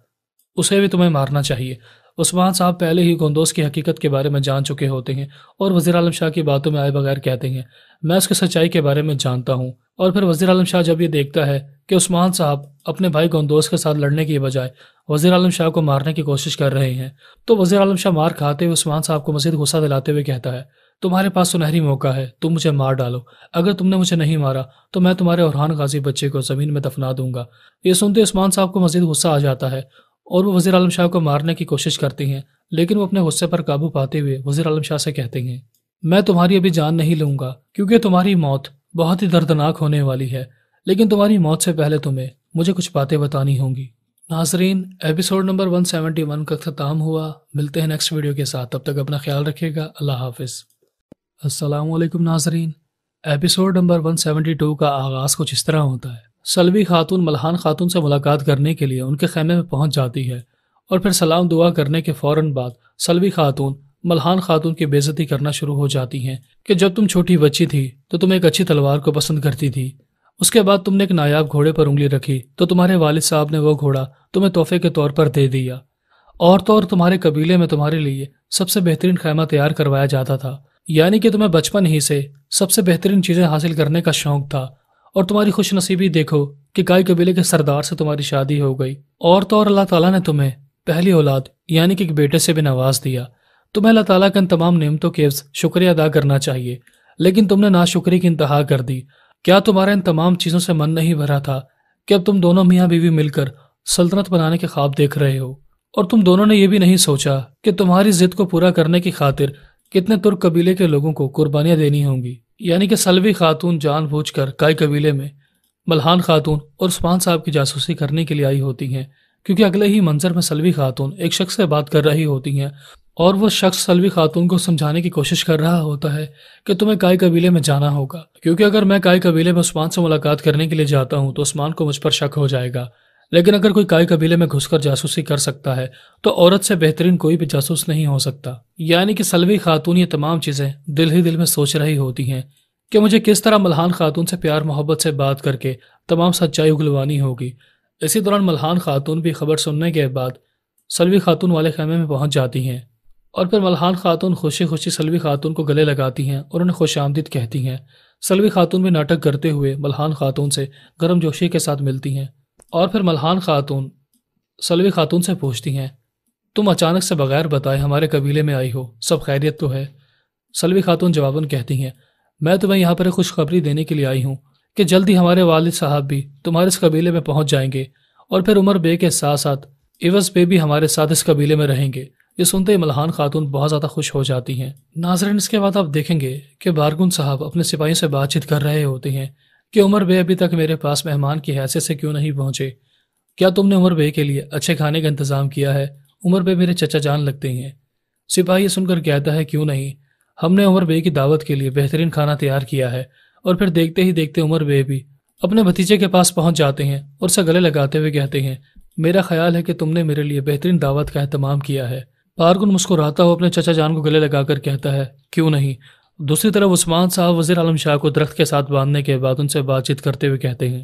اسے بھی تمہیں مارنا چاہیے۔ عثمان صاحب پہلے ہی گندوز کی حقیقت کے بارے میں جان چکے ہوتے ہیں اور وزیر اعظم شاہ کی باتوں میں آئے بغیر کہتے ہیں، میں اس کی سچائی کے بارے میں جانتا ہوں۔ اور پھر وزیر اعظم شاہ جب یہ دیکھتا ہے کہ عثمان صاحب اپنے بھائی گندوز کے ساتھ لڑنے کی بجائے وزیر اعظم شاہ کو مارنے کی کوشش کر رہے ہیں تو وزیر اعظم شاہ مار کھاتے ہوئے عثمان صاحب کو مزید غصہ دلاتے ہوئے کہتا ہے، تمہارے پاس سنہری موقع ہے، تم مجھے مار ڈالو، اگر تم نے مجھے نہیں مارا تو میں تمہارے اورحان غازی بچے کو زمین میں دفنا دوں گا۔ یہ سنتے عثمان صاحب کو مزید غصہ آ جاتا ہے اور وہ وزیر اعظم شاہ کو مارنے کی کوشش کرتے ہیں، لیکن وہ اپنے غصے پر قابو پاتے ہوئے وزیر اعظم شاہ سے کہتے ہیں، میں تمہاری ابھی جان نہیں لوں گا کیونکہ تمہاری موت بہت ہی دردناک ہونے والی ہے، لیکن تمہاری موت سے پہلے تمہیں مجھے کچھ باتیں بتانی ہوں گی۔ ناظرین، ایپیسوڈ نمبر 171 کا اختتام ہوا۔ ملتے ہیں نیکسٹ ویڈیو کے ساتھ، تب تک اپنا خیال رکھیے گا۔ اللہ حافظ۔ السلام علیکم ناظرین، ایپیسوڈ نمبر 172 کا آغاز کچھ اس طرح ہوتا ہے۔ سلوی خاتون ملحان خاتون سے ملاقات کرنے کے لیے ان کے خیمے میں پہنچ جاتی ہے اور پھر سلام دعا کرنے کے فوراً بعد سلوی خاتون ملحان خاتون کی بے عزتی کرنا شروع ہو جاتی ہیں کہ جب تم چھوٹی بچی تھی تو تم ایک اچھی تلوار کو پسند کرتی تھی، اس کے بعد تم نے ایک نایاب گھوڑے پر انگلی رکھی تو تمہارے والد صاحب نے وہ گھوڑا تمہیں تحفے کے طور پر دے دیا، اور تو اور تمہارے قبیلے میں تمہارے لیے سب سے بہترین خیمہ تیار کروایا جاتا تھا، یعنی کہ تمہیں بچپن ہی سے سب سے بہترین چیزیں حاصل کرنے کا شوق تھا، اور تمہاری خوش نصیبی دیکھو کہ کائی قبیلے کے سردار سے تمہاری شادی ہو گئی، اور تو اور اللہ تعالیٰ نے تمہیں پہلی اولاد یعنی کہ ایک بیٹے سے بھی نواز دیا۔ تمہیں اللہ تعالیٰ کا ان تمام نعمتوں کے عوض شکریہ ادا کرنا چاہیے، لیکن تم نے ناشکری کی انتہا کر دی۔ کیا تمہارا ان تمام چیزوں سے من نہیں بھرا تھا کہ اب تم دونوں میاں بیوی مل کر سلطنت بنانے کے خواب دیکھ رہے ہو، اور تم دونوں نے یہ بھی نہیں سوچا کہ تمہاری ضد کو پورا کرنے کی خاطر کتنے ترک قبیلے کے لوگوں کو قربانیاں دینی ہوں گی؟ یعنی کہ سلوی خاتون جان بوجھ کر کائی قبیلے میں ملحان خاتون اور عثمان صاحب کی جاسوسی کرنے کے لیے آئی ہوتی ہیں، کیونکہ اگلے ہی منظر میں سلوی خاتون ایک شخص سے بات کر رہی ہوتی ہیں اور وہ شخص سلوی خاتون کو سمجھانے کی کوشش کر رہا ہوتا ہے کہ تمہیں کائی قبیلے میں جانا ہوگا، کیونکہ اگر میں کائی قبیلے میں عثمان سے ملاقات کرنے کے لیے جاتا ہوں تو عثمان کو مجھ پر شک ہو جائے گا، لیکن اگر کوئی کائی قبیلے میں گھس کر جاسوسی کر سکتا ہے تو عورت سے بہترین کوئی بھی جاسوس نہیں ہو سکتا۔ یعنی کہ سلوی خاتون یہ تمام چیزیں دل ہی دل میں سوچ رہی ہوتی ہیں کہ مجھے کس طرح ملحان خاتون سے پیار محبت سے بات کر کے تمام سچائی اگلوانی ہوگی۔ اسی دوران ملحان خاتون بھی خبر سننے کے بعد سلوی خاتون والے خیمے میں پہنچ جاتی ہیں، اور پھر ملحان خاتون خوشی خوشی سلوی خاتون کو گلے لگاتی ہیں اور انہیں خوش آمدید کہتی ہیں۔ سلوی خاتون بھی ناٹک کرتے ہوئے ملحان خاتون سے گرم جوشی کے ساتھ ملتی ہیں، اور پھر ملحان خاتون سلوی خاتون سے پوچھتی ہیں، تم اچانک سے بغیر بتائے ہمارے قبیلے میں آئی ہو، سب خیریت تو ہے؟ سلوی خاتون جواباً کہتی ہیں، میں تمہیں یہاں پر ایک خوشخبری دینے کے لیے آئی ہوں کہ جلد ہی ہمارے والد صاحب بھی تمہارے اس قبیلے میں پہنچ جائیں گے، اور پھر عمر بے کے ساتھ ساتھ عوض بے بھی ہمارے ساتھ اس قبیلے میں رہیں گے۔ یہ سنتے ہی ملحان خاتون بہت زیادہ خوش ہو جاتی ہیں۔ ناظرین، اس کے بعد آپ دیکھیں گے کہ بارگن صاحب اپنے سپاہیوں سے بات چیت کر رہے ہوتے ہیں کہ عمر بے ابھی تک میرے پاس مہمان کی حیثیت سے کیوں نہیں پہنچے؟ کیا تم نے عمر بے کے لیے اچھے کھانے کا انتظام کیا ہے؟ عمر بے میرے چچا جان لگتے ہیں۔ سپاہی یہ سن کر کہتا ہے، کیوں نہیں، ہم نے عمر بے کی دعوت کے لیے بہترین کھانا تیار کیا ہے۔ اور پھر دیکھتے ہی دیکھتے عمر بے بھی اپنے بھتیجے کے پاس پہنچ جاتے ہیں اور اسے گلے لگاتے ہوئے کہتے ہیں، میرا خیال ہے کہ تم نے میرے لیے بہترین دعوت کا اہتمام کیا ہے۔ بارگن مسکراتا ہوا اپنے چچا جان کو گلے لگا کر کہتا ہے، کیوں نہیں۔ دوسری طرف عثمان صاحب وزیر عالم شاہ کو درخت کے ساتھ باندھنے کے بعد ان سے بات چیت کرتے ہوئے کہتے ہیں،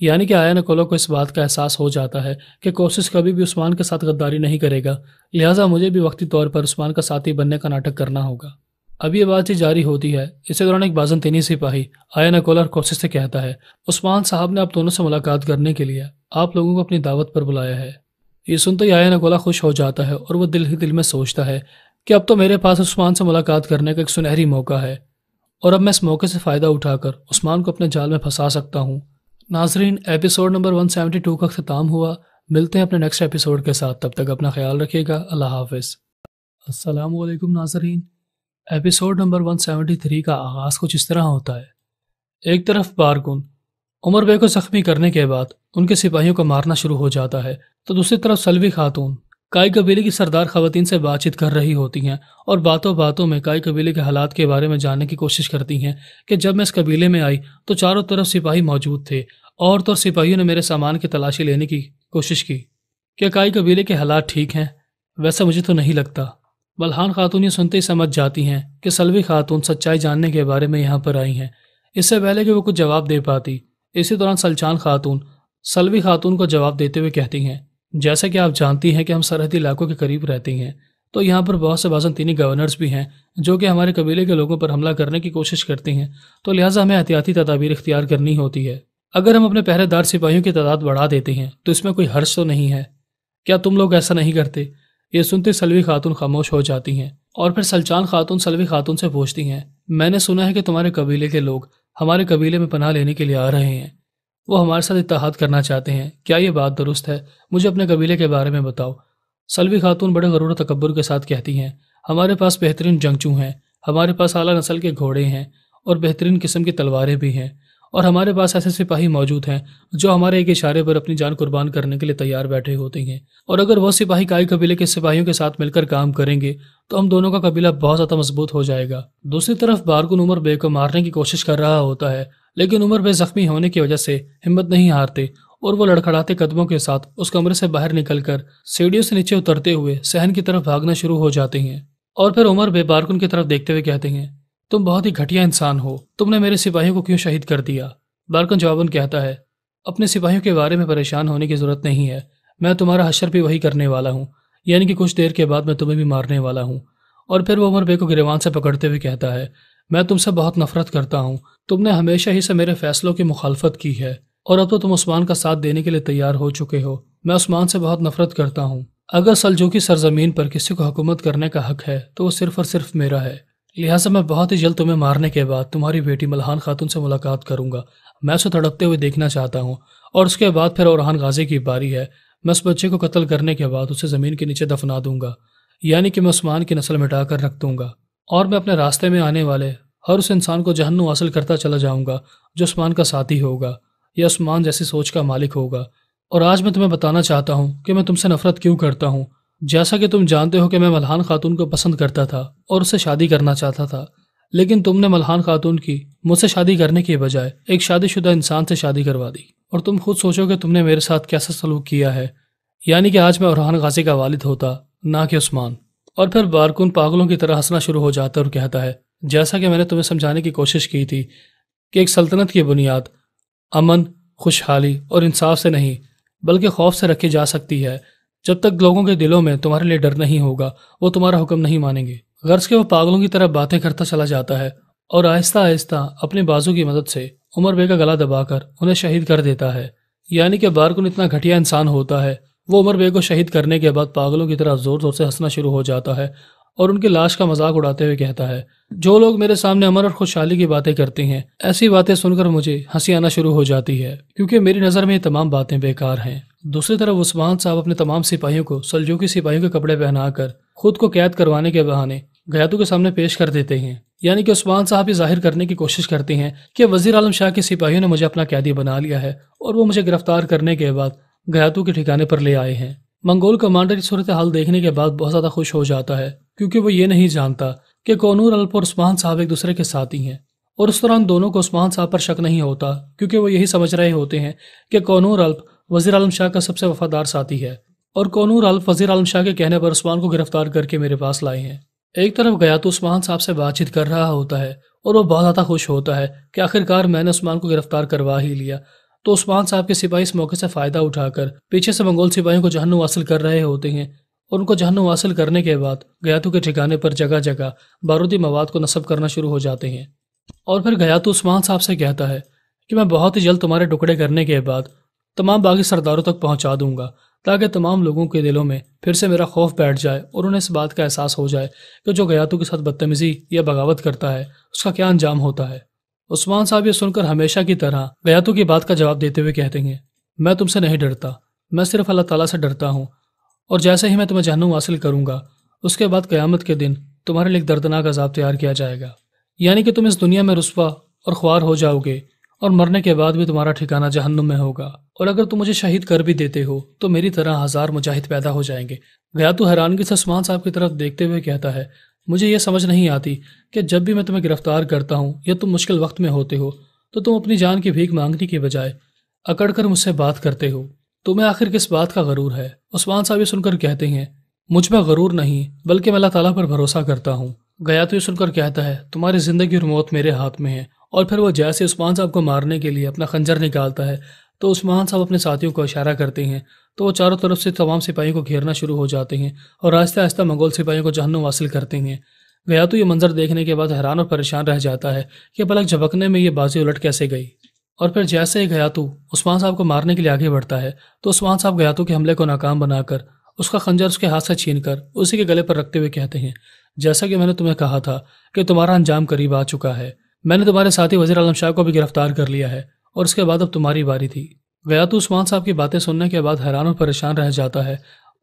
یعنی کہ آیا نکولو کو اس بات کا احساس ہو جاتا ہے کہ کوشش کبھی بھی عثمان کے ساتھ غداری نہیں کرے گا، لہٰذا مجھے بھی وقتی طور پر عثمان کا ساتھی بننے کا ناٹک کرنا ہوگا۔ اب یہ بات چیت جاری ہوتی ہے، اسی دوران ایک بازنطینی سپاہی آیا نکولو اور کوشش سے کہتا ہے عثمان صاحب نے آپ دونوں سے ملاقات کرنے کے لیے آپ لوگوں کو اپنی دعوت پر بلایا ہے۔ یہ سنتے ہی آیا نکولو خوش ہو جاتا ہے اور وہ دل ہی دل میں سوچتا ہے کہ اب تو میرے پاس عثمان سے ملاقات کرنے کا ایک سنہری موقع ہے اور اب میں اس موقع سے فائدہ اٹھا کر عثمان کو اپنے جال میں پھنسا سکتا ہوں۔ ناظرین، ایپیسوڈ نمبر 172 کا اختتام ہوا۔ ملتے ہیں اپنے نیکسٹ ایپیسوڈ کے ساتھ، تب تک اپنا خیال رکھیے گا۔ اللہ حافظ۔ السلام علیکم ناظرین، ایپیسوڈ نمبر 173 کا آغاز کچھ اس طرح ہوتا ہے۔ ایک طرف بارکن عمر بے کو زخمی کرنے کے بعد ان کے سپاہیوں کو مارنا شروع ہو جاتا ہے، تو دوسری طرف سلوی خاتون کائی قبیلے کی سردار خواتین سے بات چیت کر رہی ہوتی ہیں اور باتوں باتوں میں کائی قبیلے کے حالات کے بارے میں جاننے کی کوشش کرتی ہیں کہ جب میں اس قبیلے میں آئی تو چاروں طرف سپاہی موجود تھے، عورتوں اور سپاہیوں نے میرے سامان کی تلاشی لینے کی کوشش کی۔ کیا کائی قبیلے کے حالات ٹھیک ہیں؟ ویسا مجھے تو نہیں لگتا۔ بلحان خاتون یہ سنتے ہی سمجھ جاتی ہیں کہ سلوی خاتون سچائی جاننے کے بارے میں یہاں پر آئی ہیں، اس سے پہلے کہ وہ کچھ جواب دے پاتی۔ اسی دوران سلچان خاتون سلوی خاتون کو جواب دیتے ہوئے کہتی ہیں جیسا کہ آپ جانتی ہیں کہ ہم سرحدی علاقوں کے قریب رہتے ہیں، تو یہاں پر بہت سے بازنطینی گورنرز بھی ہیں جو کہ ہمارے قبیلے کے لوگوں پر حملہ کرنے کی کوشش کرتے ہیں، تو لہٰذا ہمیں احتیاطی تدابیر اختیار کرنی ہوتی ہے۔ اگر ہم اپنے پہرے دار سپاہیوں کی تعداد بڑھا دیتے ہیں تو اس میں کوئی حرج تو نہیں ہے، کیا تم لوگ ایسا نہیں کرتے؟ یہ سنتے سلوی خاتون خاموش ہو جاتی ہیں اور پھر سلچان خاتون سلوی خاتون سے پوچھتی ہیں میں نے سنا ہے کہ تمہارے قبیلے کے لوگ ہمارے قبیلے میں پناہ لینے کے لیے آ رہے ہیں، وہ ہمارے ساتھ اتحاد کرنا چاہتے ہیں، کیا یہ بات درست ہے؟ مجھے اپنے قبیلے کے بارے میں بتاؤ۔ سلوی خاتون بڑے غرور و تکبر کے ساتھ کہتی ہیں ہمارے پاس بہترین جنگجو ہیں، ہمارے پاس اعلیٰ نسل کے گھوڑے ہیں اور بہترین قسم کی تلواریں بھی ہیں، اور ہمارے پاس ایسے سپاہی موجود ہیں جو ہمارے ایک اشارے پر اپنی جان قربان کرنے کے لیے تیار بیٹھے ہوتے ہیں، اور اگر وہ سپاہی کائی قبیلے کے سپاہیوں کے ساتھ مل کر کام کریں گے تو ہم دونوں کا قبیلہ بہت زیادہ مضبوط ہو جائے گا۔ دوسری طرف بارکن عمر بے کو مارنے کی کوشش کر رہا ہوتا ہے، لیکن عمر بے زخمی ہونے کی وجہ سے ہمت نہیں ہارتے اور وہ لڑکھڑاتے قدموں کے ساتھ اس کمرے سے باہر نکل کر سیڑھیوں سے نیچے اترتے ہوئے صحن کی طرف بھاگنا شروع ہو جاتے ہیں، اور پھر عمر بے بارکن کی طرف دیکھتے ہوئے کہتے ہیں تم بہت ہی گھٹیا انسان ہو، تم نے میرے سپاہیوں کو کیوں شہید کر دیا؟ بارکن جواباً کہتا ہے اپنے سپاہیوں کے بارے میں پریشان ہونے کی ضرورت نہیں ہے، میں تمہارا حشر بھی وہی کرنے والا ہوں، یعنی کہ کچھ دیر کے بعد میں تمہیں بھی مارنے والا ہوں۔ اور پھر وہ عمر بے کو گریبان سے پکڑتے ہوئے کہتا ہے میں تم سے بہت نفرت کرتا ہوں، تم نے ہمیشہ ہی سے میرے فیصلوں کی مخالفت کی ہے اور اب تو تم عثمان کا ساتھ دینے کے لیے تیار ہو چکے ہو۔ میں عثمان سے بہت نفرت کرتا ہوں، اگر سلجوقی سرزمین پر کسی کو حکومت کرنے کا حق ہے تو وہ صرف اور صرف میرا ہے، لہٰذا میں بہت ہی جلد تمہیں مارنے کے بعد تمہاری بیٹی ملحان خاتون سے ملاقات کروں گا، میں اسے تڑپتے ہوئے دیکھنا چاہتا ہوں، اور اس کے بعد پھر اورحان غازی کی باری ہے، میں اس بچے کو قتل کرنے کے بعد اسے زمین کے نیچے دفنا دوں گا، یعنی کہ میں عثمان کی نسل مٹا کر رکھ دوں گا، اور میں اپنے راستے میں آنے والے ہر اس انسان کو جہنم حاصل کرتا چلا جاؤں گا جو عثمان کا ساتھی ہوگا یا عثمان جیسی سوچ کا مالک ہوگا۔ اور آج میں تمہیں بتانا چاہتا ہوں کہ میں تم سے نفرت کیوں کرتا ہوں۔ جیسا کہ تم جانتے ہو کہ میں ملحان خاتون کو پسند کرتا تھا اور اس سے شادی کرنا چاہتا تھا، لیکن تم نے ملحان خاتون کی مجھ سے شادی کرنے کے بجائے ایک شادی شدہ انسان سے شادی کروا دی، اور تم خود سوچو کہ تم نے میرے ساتھ کیسا سلوک کیا ہے، یعنی کہ آج میں اورحان غازی کا والد ہوتا نہ کہ عثمان۔ اور پھر بارکن پاگلوں کی طرح ہنسنا شروع ہو جاتا ہے اور کہتا ہے جیسا کہ میں نے تمہیں سمجھانے کی کوشش کی تھی کہ ایک سلطنت کی بنیاد امن، خوشحالی اور انصاف سے نہیں بلکہ خوف سے رکھی جا سکتی ہے، جب تک لوگوں کے دلوں میں تمہارے لیے ڈر نہیں ہوگا وہ تمہارا حکم نہیں مانیں گے۔ غرض کہ وہ پاگلوں کی طرح باتیں کرتا چلا جاتا ہے اور آہستہ آہستہ اپنے بازو کی مدد سے عمر بے کا گلا دبا کر انہیں شہید کر دیتا ہے، یعنی کہ بارکن اتنا گھٹیا انسان ہوتا ہے، وہ عمر بے کو شہید کرنے کے بعد پاگلوں کی طرح زور زور سے ہنسنا شروع ہو جاتا ہے اور ان کی لاش کا مذاق اڑاتے ہوئے کہتا ہے جو لوگ میرے سامنے امن اور خوشحالی کی باتیں کرتے ہیں، ایسی باتیں سن کر مجھے ہنسی آنا شروع ہو جاتی ہے کیونکہ میری نظر میں یہ تمام باتیں بیکار ہیں۔ دوسری طرف عثمان صاحب اپنے تمام سپاہیوں کو سلجوقی سپاہیوں کے کپڑے پہنا کر خود کو قید کروانے کے بہانے گیاتو کے سامنے پیش کر دیتے ہیں، یعنی کہ عثمان صاحب یہ ظاہر کرنے کی کوشش کرتے ہیں کہ وزیر عالم شاہ کے سپاہیوں نے مجھے اپنا قیدی بنا لیا ہے اور وہ مجھے گرفتار کرنے کے بعد گیاتو کے ٹھکانے پر لے آئے ہیں۔ منگول کمانڈر کی صورتحال دیکھنے کے بعد بہت زیادہ خوش ہو جاتا ہے کیونکہ وہ یہ نہیں جانتا کہ کونور الپ اور عثمان صاحب ایک دوسرے کے ساتھی ہیں، اور اس دوران دونوں کو عثمان صاحب پر شک نہیں ہوتا کیونکہ وہ یہی سمجھ رہے ہوتے ہیں کہ کونور الپ وزیر عالم شاہ کا سب سے وفادار ساتھی ہے، اور کونور الپ وزیر عالم شاہ کے کہنے پر عثمان کو گرفتار کر کے میرے پاس لائے ہیں۔ ایک طرف گیاتو عثمان صاحب سے بات چیت کر رہا ہوتا ہے اور وہ بہت زیادہ خوش ہوتا ہے کہ آخرکار میں نے عثمان کو گرفتار کروا ہی لیا، تو عثمان صاحب کے سپاہی اس موقع سے فائدہ اٹھا کر پیچھے سے منگول سپاہیوں کو جہنم حاصل کر رہے ہوتے ہیں، اور ان کو جہنم حاصل کرنے کے بعد گیاتو کے ٹھکانے پر جگہ جگہ بارودی مواد کو نصب کرنا شروع ہو جاتے ہیں۔ اور پھر گیاتو عثمان صاحب سے کہتا ہے کہ میں بہت ہی جلد تمہارے ٹکڑے کرنے کے بعد تمام باغی سرداروں تک پہنچا دوں گا، تاکہ تمام لوگوں کے دلوں میں پھر سے میرا خوف بیٹھ جائے اور انہیں اس بات کا احساس ہو جائے کہ جو گیاتو کے ساتھ بدتمیزی یا بغاوت کرتا ہے اس کا کیا انجام ہوتا ہے۔ عثمان صاحب یہ سن کر ہمیشہ کی طرح گیاتو کی بات کا جواب دیتے ہوئے کہتے ہیں، میں تم سے نہیں ڈرتا، میں صرف اللہ تعالیٰ سے ڈرتا ہوں، اور جیسے ہی میں تمہیں جہنم حاصل کروں گا اس کے بعد قیامت کے دن تمہارے لیے ایک دردناک عذاب تیار کیا جائے گا، یعنی کہ تم اس دنیا میں رسوا اور خوار ہو جاؤ گے، اور مرنے کے بعد بھی تمہارا ٹھکانہ جہنم میں ہوگا، اور اگر تم مجھے شہید کر بھی دیتے ہو تو میری طرح 1000 مجاہد پیدا ہو جائیں گے۔ گیاتو حیرانگی سے عثمان صاحب کی طرف دیکھتے ہوئے کہتا ہے، مجھے یہ سمجھ نہیں آتی کہ جب بھی میں تمہیں گرفتار کرتا ہوں یا تم مشکل وقت میں ہوتے ہو تو تم اپنی جان کی بھیک مانگنے کی بجائے اکڑ کر مجھ سے بات کرتے ہو، تمہیں آخر کس بات کا غرور ہے؟ عثمان صاحب یہ سن کر کہتے ہیں، مجھ میں غرور نہیں بلکہ میں اللہ تعالیٰ پر بھروسہ کرتا ہوں۔ گیاتو یہ سن کر کہتا ہے، تمہاری زندگی اور موت میرے ہاتھ میں ہے، اور پھر وہ جیسے عثمان صاحب کو مارنے کے لیے اپنا خنجر نکالتا ہے تو عثمان صاحب اپنے ساتھیوں کو اشارہ کرتے ہیں تو وہ چاروں طرف سے تمام سپاہیوں کو گھیرنا شروع ہو جاتے ہیں اور آہستہ آہستہ منگول سپاہیوں کو جہنم حاصل کرتے ہیں۔ گیاتو یہ منظر دیکھنے کے بعد حیران اور پریشان رہ جاتا ہے کہ پلک جھپکنے میں یہ بازی الٹ کیسے گئی، اور پھر جیسے ہی گیاتو عثمان صاحب کو مارنے کے لیے آگے بڑھتا ہے تو عثمان صاحب گیاتو کے حملے کو ناکام بنا کر اس کا خنجر اس کے ہاتھ سے چھین کر اسی کے گلے پر رکھتے ہوئے کہتے ہیں، جیسا کہ میں نے تمہیں کہا تھا کہ تمہارا انجام قریب آ چکا ہے، میں نے تمہارے ساتھی وزیر عالم شاہ کو بھی گرفتار کر لیا ہے، اور اس کے بعد اب تمہاری باری تھی۔ گیاتو عثمان صاحب کی باتیں سننے کے بعد حیران اور پریشان رہ جاتا ہے،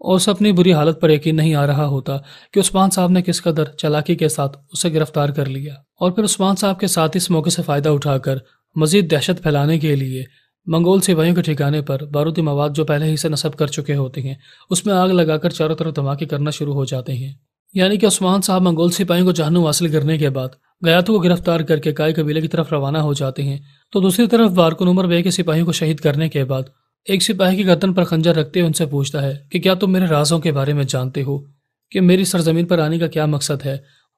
اور اسے اپنی بری حالت پر یقین نہیں آ رہا ہوتا کہ عثمان صاحب نے کس قدر چالاکی کے ساتھ اسے گرفتار کر لیا، اور پھر عثمان صاحب کے ساتھ اس موقع سے فائدہ اٹھا کر مزید دہشت پھیلانے کے لیے منگول سپاہیوں کے ٹھکانے پر بارودی مواد جو پہلے ہی سے نصب کر چکے ہوتے ہیں اس میں آگ لگا کر چاروں طرف دھماکے کرنا شروع ہو جاتے ہیں۔ یعنی کہ عثمان صاحب منگول سپاہیوں کو جہنم حاصل کرنے کے بعد گیاتو کو گرفتار کر کے کائی قبیلے کی طرف روانہ ہو جاتے ہیں، تو دوسری طرف بارکن عمر بے کے سپاہیوں کو شہید کرنے کے بعد ایک سپاہی کی گردن پر خنجر رکھتے ہوئے ان سے پوچھتا ہے کہ کیا تم میرے رازوں کے بارے میں جانتے ہو کہ میری سرزمین پر آنے کا کیا مقصد ہے؟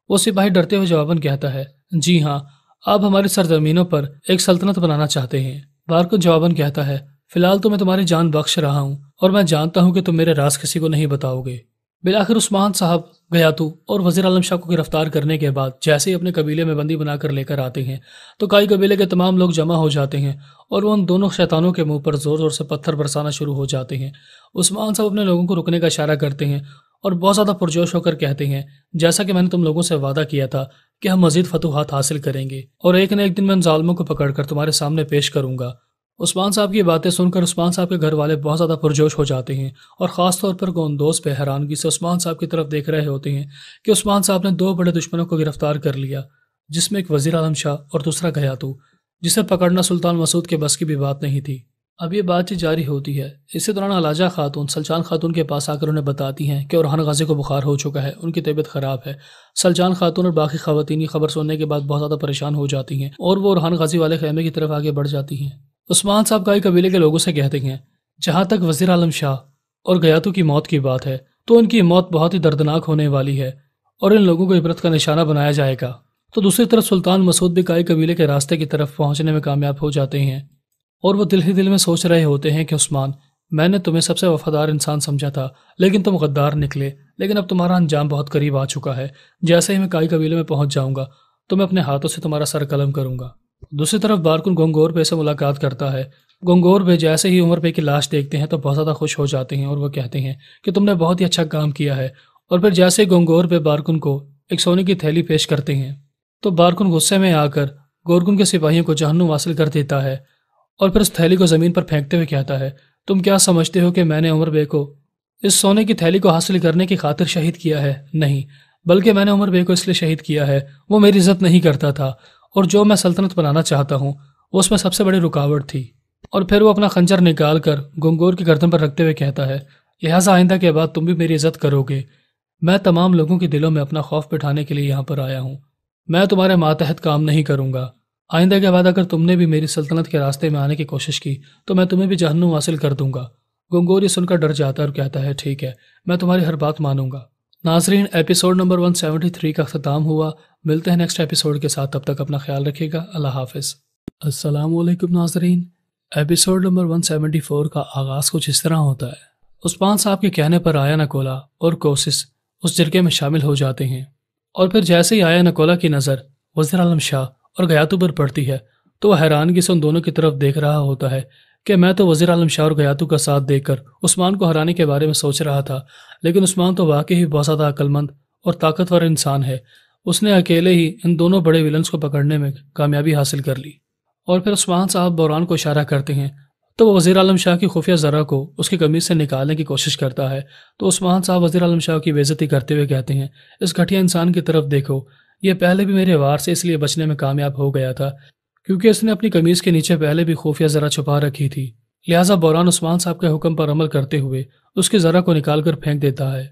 وہ سپاہی ڈرتے ہوئے جواباً کہتا ہے، جی ہاں، آپ ہماری سرزمینوں پر ایک سلطنت بنانا چاہتے ہیں۔ بارکن جواباً کہتا ہے، فی الحال تو میں تمہاری جان بخش رہا ہوں اور میں جانتا ہوں کہ تم میرے راز کسی کو نہیں بتاؤ گے۔ بالآخر عثمان صاحب گیاتو اور وزیر عالم شاہ کو گرفتار کرنے کے بعد جیسے ہی اپنے قبیلے میں بندی بنا کر لے کر آتے ہیں تو کائی قبیلے کے تمام لوگ جمع ہو جاتے ہیں اور وہ ان دونوں شیطانوں کے منہ پر زور زور سے پتھر برسانا شروع ہو جاتے ہیں۔ عثمان صاحب اپنے لوگوں کو رکنے کا اشارہ کرتے ہیں اور بہت زیادہ پرجوش ہو کر کہتے ہیں، جیسا کہ میں نے تم لوگوں سے وعدہ کیا تھا کہ ہم مزید فتوحات حاصل کریں گے اور ایک نہ ایک دن میں ان ظالموں کو پکڑ کر تمہارے سامنے پیش کروں گا۔ عثمان صاحب کی باتیں سن کر عثمان صاحب کے گھر والے بہت زیادہ پرجوش ہو جاتے ہیں اور خاص طور پر گوندوز پہ حیرانگی سے عثمان صاحب کی طرف دیکھ رہے ہوتے ہیں کہ عثمان صاحب نے 2 بڑے دشمنوں کو گرفتار کر لیا، جس میں ایک وزیر اعظم شاہ اور دوسرا گیاتو، جسے پکڑنا سلطان مسعود کے بس کی بھی بات نہیں تھی۔ اب یہ بات چیت جاری ہوتی ہے، اسی دوران علاجہ خاتون سلجان خاتون کے پاس آ کر انہیں بتاتی ہیں کہ اورحان غازی کو بخار ہو چکا ہے، ان کی طبیعت خراب ہے۔ سلجان خاتون اور باقی خواتین یہ خبر سننے کے بعد بہت زیادہ پریشان ہو جاتی ہیں اور وہ اورحان غازی والے خیمے کی طرف آگے بڑھ جاتی ہیں۔ عثمان صاحب کائی قبیلے کے لوگوں سے کہتے ہیں، جہاں تک وزیر عالم شاہ اور گیاتو کی موت کی بات ہے تو ان کی موت بہت ہی دردناک ہونے والی ہے اور ان لوگوں کو عبرت کا نشانہ بنایا جائے گا۔ تو دوسری طرف سلطان مسعود بھی کائی قبیلے کے راستے کی طرف پہنچنے میں کامیاب ہو جاتے ہیں اور وہ دل ہی دل میں سوچ رہے ہوتے ہیں کہ عثمان، میں نے تمہیں سب سے وفادار انسان سمجھا تھا لیکن تم غدار نکلے، لیکن اب تمہارا انجام بہت قریب آ چکا ہے۔ جیسے ہی میں کائی قبیلے میں پہنچ جاؤں گا تو میں اپنے ہاتھوں سے تمہارا سر قلم کروں گا۔ دوسری طرف بارکن گونگور بے سے ملاقات کرتا ہے۔ گونگور بے جیسے ہی عمر بے کی لاش دیکھتے ہیں تو بہت زیادہ خوش ہو جاتے ہیں اور وہ کہتے ہیں کہ تم نے بہت ہی اچھا کام کیا ہے، اور پھر جیسے ہی گونگور بے بارکن کو ایک سونے کی تھیلی پیش کرتے ہیں تو بارکن غصے میں آ کر گورکن کے سپاہیوں کو جہنم حاصل کر دیتا ہے اور پھر اس تھیلی کو زمین پر پھینکتے ہوئے کہتا ہے، تم کیا سمجھتے ہو کہ میں نے عمر بے کو اس سونے کی تھیلی کو حاصل کرنے کی خاطر شہید کیا ہے؟ نہیں، بلکہ میں نے عمر بے کو اس لیے شہید کیا ہے، وہ میری عزت نہیں کرتا تھا اور جو میں سلطنت بنانا چاہتا ہوں وہ اس میں سب سے بڑی رکاوٹ تھی۔ اور پھر وہ اپنا خنجر نکال کر گونگور کی گردن پر رکھتے ہوئے کہتا ہے، لہٰذا آئندہ کے بعد تم بھی میری عزت کرو گے، میں تمام لوگوں کے دلوں میں اپنا خوف بٹھانے کے لیے یہاں پر آیا ہوں، میں تمہارے ماتحت کام نہیں کروں گا، آئندہ کے بعد اگر تم نے بھی میری سلطنت کے راستے میں آنے کی کوشش کی تو میں تمہیں بھی جہنم حاصل کر دوں گا۔ گونگور یہ سن کر ڈر جاتا ہے اور کہتا ہے، ٹھیک ہے، میں تمہاری ہر بات مانوں گا۔ ناظرین، ایپیسوڈ نمبر 173 کا اختتام ہوا، ملتے ہیں نیکسٹ ایپیسوڈ کے ساتھ، تب تک اپنا خیال رکھیے گا، اللہ حافظ۔ السلام علیکم ناظرین، ایپیسوڈ نمبر 174 کا آغاز کچھ اس طرح ہوتا ہے۔ عثمان صاحب کے کہنے پر آیا نکولا اور کوسس اس جرگے میں شامل ہو جاتے ہیں، اور پھر جیسے ہی آیا نکولا کی نظر وزیر اعظم شاہ اور گیاتو پر پڑتی ہے تو وہ حیرانگی سے ان دونوں کی طرف دیکھ رہا ہوتا ہے کہ میں تو وزیر اعظم شاہ اور گیاتو کا ساتھ دیکھ کر عثمان کو ہرانے کے بارے میں سوچ رہا تھا، لیکن عثمان تو واقعی ہی بہت زیادہ عقل مند اور طاقتور انسان ہے۔ اس نے اکیلے ہی ان دونوں بڑے ویلنز کو پکڑنے میں کامیابی حاصل کر لی۔ اور پھر عثمان صاحب بحران کو اشارہ کرتے ہیں تو وہ وزیر اعظم شاہ کی خفیہ ذرہ کو اس کی قمیض سے نکالنے کی کوشش کرتا ہے، تو عثمان صاحب وزیر اعظم شاہ کی بے عزتی کرتے ہوئے کہتے ہیں، اس گھٹیا انسان کی طرف دیکھو، یہ پہلے بھی میرے وار سے اس لیے بچنے میں کامیاب ہو گیا تھا کیونکہ اس نے اپنی قمیض کے نیچے پہلے بھی خفیہ ذرہ چھپا رکھی تھی، لہٰذا بحران عثمان صاحب کے حکم پر عمل کرتے ہوئے اس کی ذرہ کو نکال کر پھینک دیتا ہے،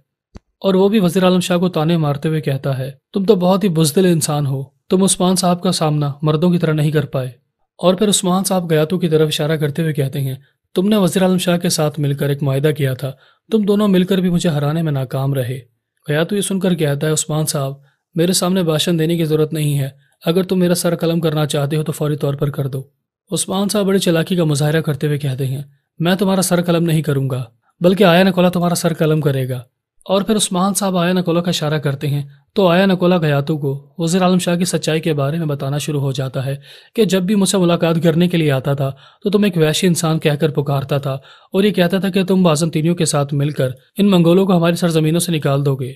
اور وہ بھی وزیر اعظم شاہ کو تانے مارتے ہوئے کہتا ہے، تم تو بہت ہی بزدل انسان ہو، تم عثمان صاحب کا سامنا مردوں کی طرح نہیں کر پائے۔ اور پھر عثمان صاحب گیاتو کی طرف اشارہ کرتے ہوئے کہتے ہیں، تم نے وزیر اعظم شاہ کے ساتھ مل کر ایک معاہدہ کیا تھا، تم دونوں مل کر بھی مجھے ہرانے میں ناکام رہے۔ گیاتو یہ سن کر کہتا ہے، عثمان صاحب میرے سامنے بھاشن دینے کی ضرورت نہیں ہے، اگر تم میرا سر قلم کرنا چاہتے ہو تو فوری طور پر کر دو۔ عثمان صاحب بڑی چالاکی کا مظاہرہ کرتے ہوئے کہتے ہیں، میں تمہارا سر قلم نہیں کروں گا بلکہ آیا نکولا تمہارا سر قلم کرے گا۔ اور پھر عثمان صاحب آیا نکولا کا اشارہ کرتے ہیں تو آیا نکولا گیاتو کو وزیر اعظم شاہ کی سچائی کے بارے میں بتانا شروع ہو جاتا ہے کہ جب بھی مجھ سے ملاقات کرنے کے لیے آتا تھا تو تم ایک وحشی انسان کہہ کر پکارتا تھا اور یہ کہتا تھا کہ تم بازنطینیوں کے ساتھ مل کر ان منگولوں کو ہماری سرزمینوں سے نکال دو گے،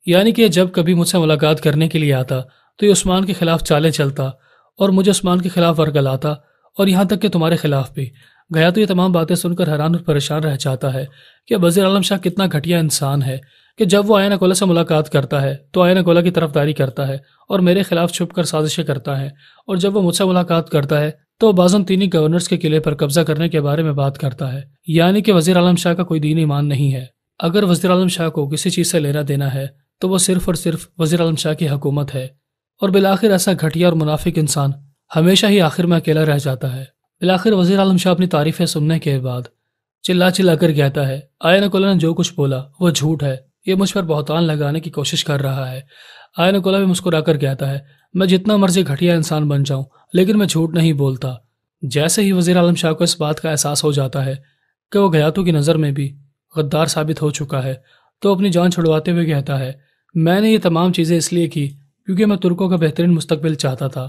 یعنی کہ جب کبھی مجھ سے ملاقات کرنے کے لیے آتا تو یہ عثمان کے خلاف چالیں چلتا اور مجھے عثمان کے خلاف ورگلاتا اور یہاں تک کہ تمہارے خلاف بھی۔ گیا تو یہ تمام باتیں سن کر حیران اور پریشان رہ جاتا ہے کہ وزیر اعظم شاہ کتنا گھٹیا انسان ہے کہ جب وہ آیا نکولا سے ملاقات کرتا ہے تو آیا نکولا کی طرفداری کرتا ہے اور میرے خلاف چھپ کر سازشیں کرتا ہے، اور جب وہ مجھ سے ملاقات کرتا ہے تو بازنطینی گورنرز کے قلعے پر قبضہ کرنے کے بارے میں بات کرتا ہے، یعنی کہ وزیر اعظم شاہ کا کوئی دین ایمان نہیں ہے۔ اگر وزیر اعظم شاہ کو کسی چیز سے لینا دینا ہے تو وہ صرف اور صرف وزیر اعظم شاہ کی حکومت ہے، اور بالآخر ایسا گھٹیا اور منافق انسان ہمیشہ ہی آخر میں اکیلا رہ جاتا ہے۔ بالآخر وزیر اعظم شاہ اپنی تعریفیں سننے کے بعد چلا کر کہتا ہے، آیا نکولا نے جو کچھ بولا وہ جھوٹ ہے، یہ مجھ پر بہتان لگانے کی کوشش کر رہا ہے۔ آیا نکولا بھی مسکرا کر کہتا ہے، میں جتنا مرضی گھٹیا انسان بن جاؤں لیکن میں جھوٹ نہیں بولتا۔ جیسے ہی وزیر اعظم شاہ کو اس بات کا احساس ہو جاتا ہے کہ وہ گیاتو کی نظر میں بھی غدار ثابت ہو چکا ہے تو اپنی جان چھڑواتے ہوئے کہتا ہے، میں نے یہ تمام چیزیں اس لیے کی کیونکہ میں ترکوں کا بہترین مستقبل چاہتا تھا،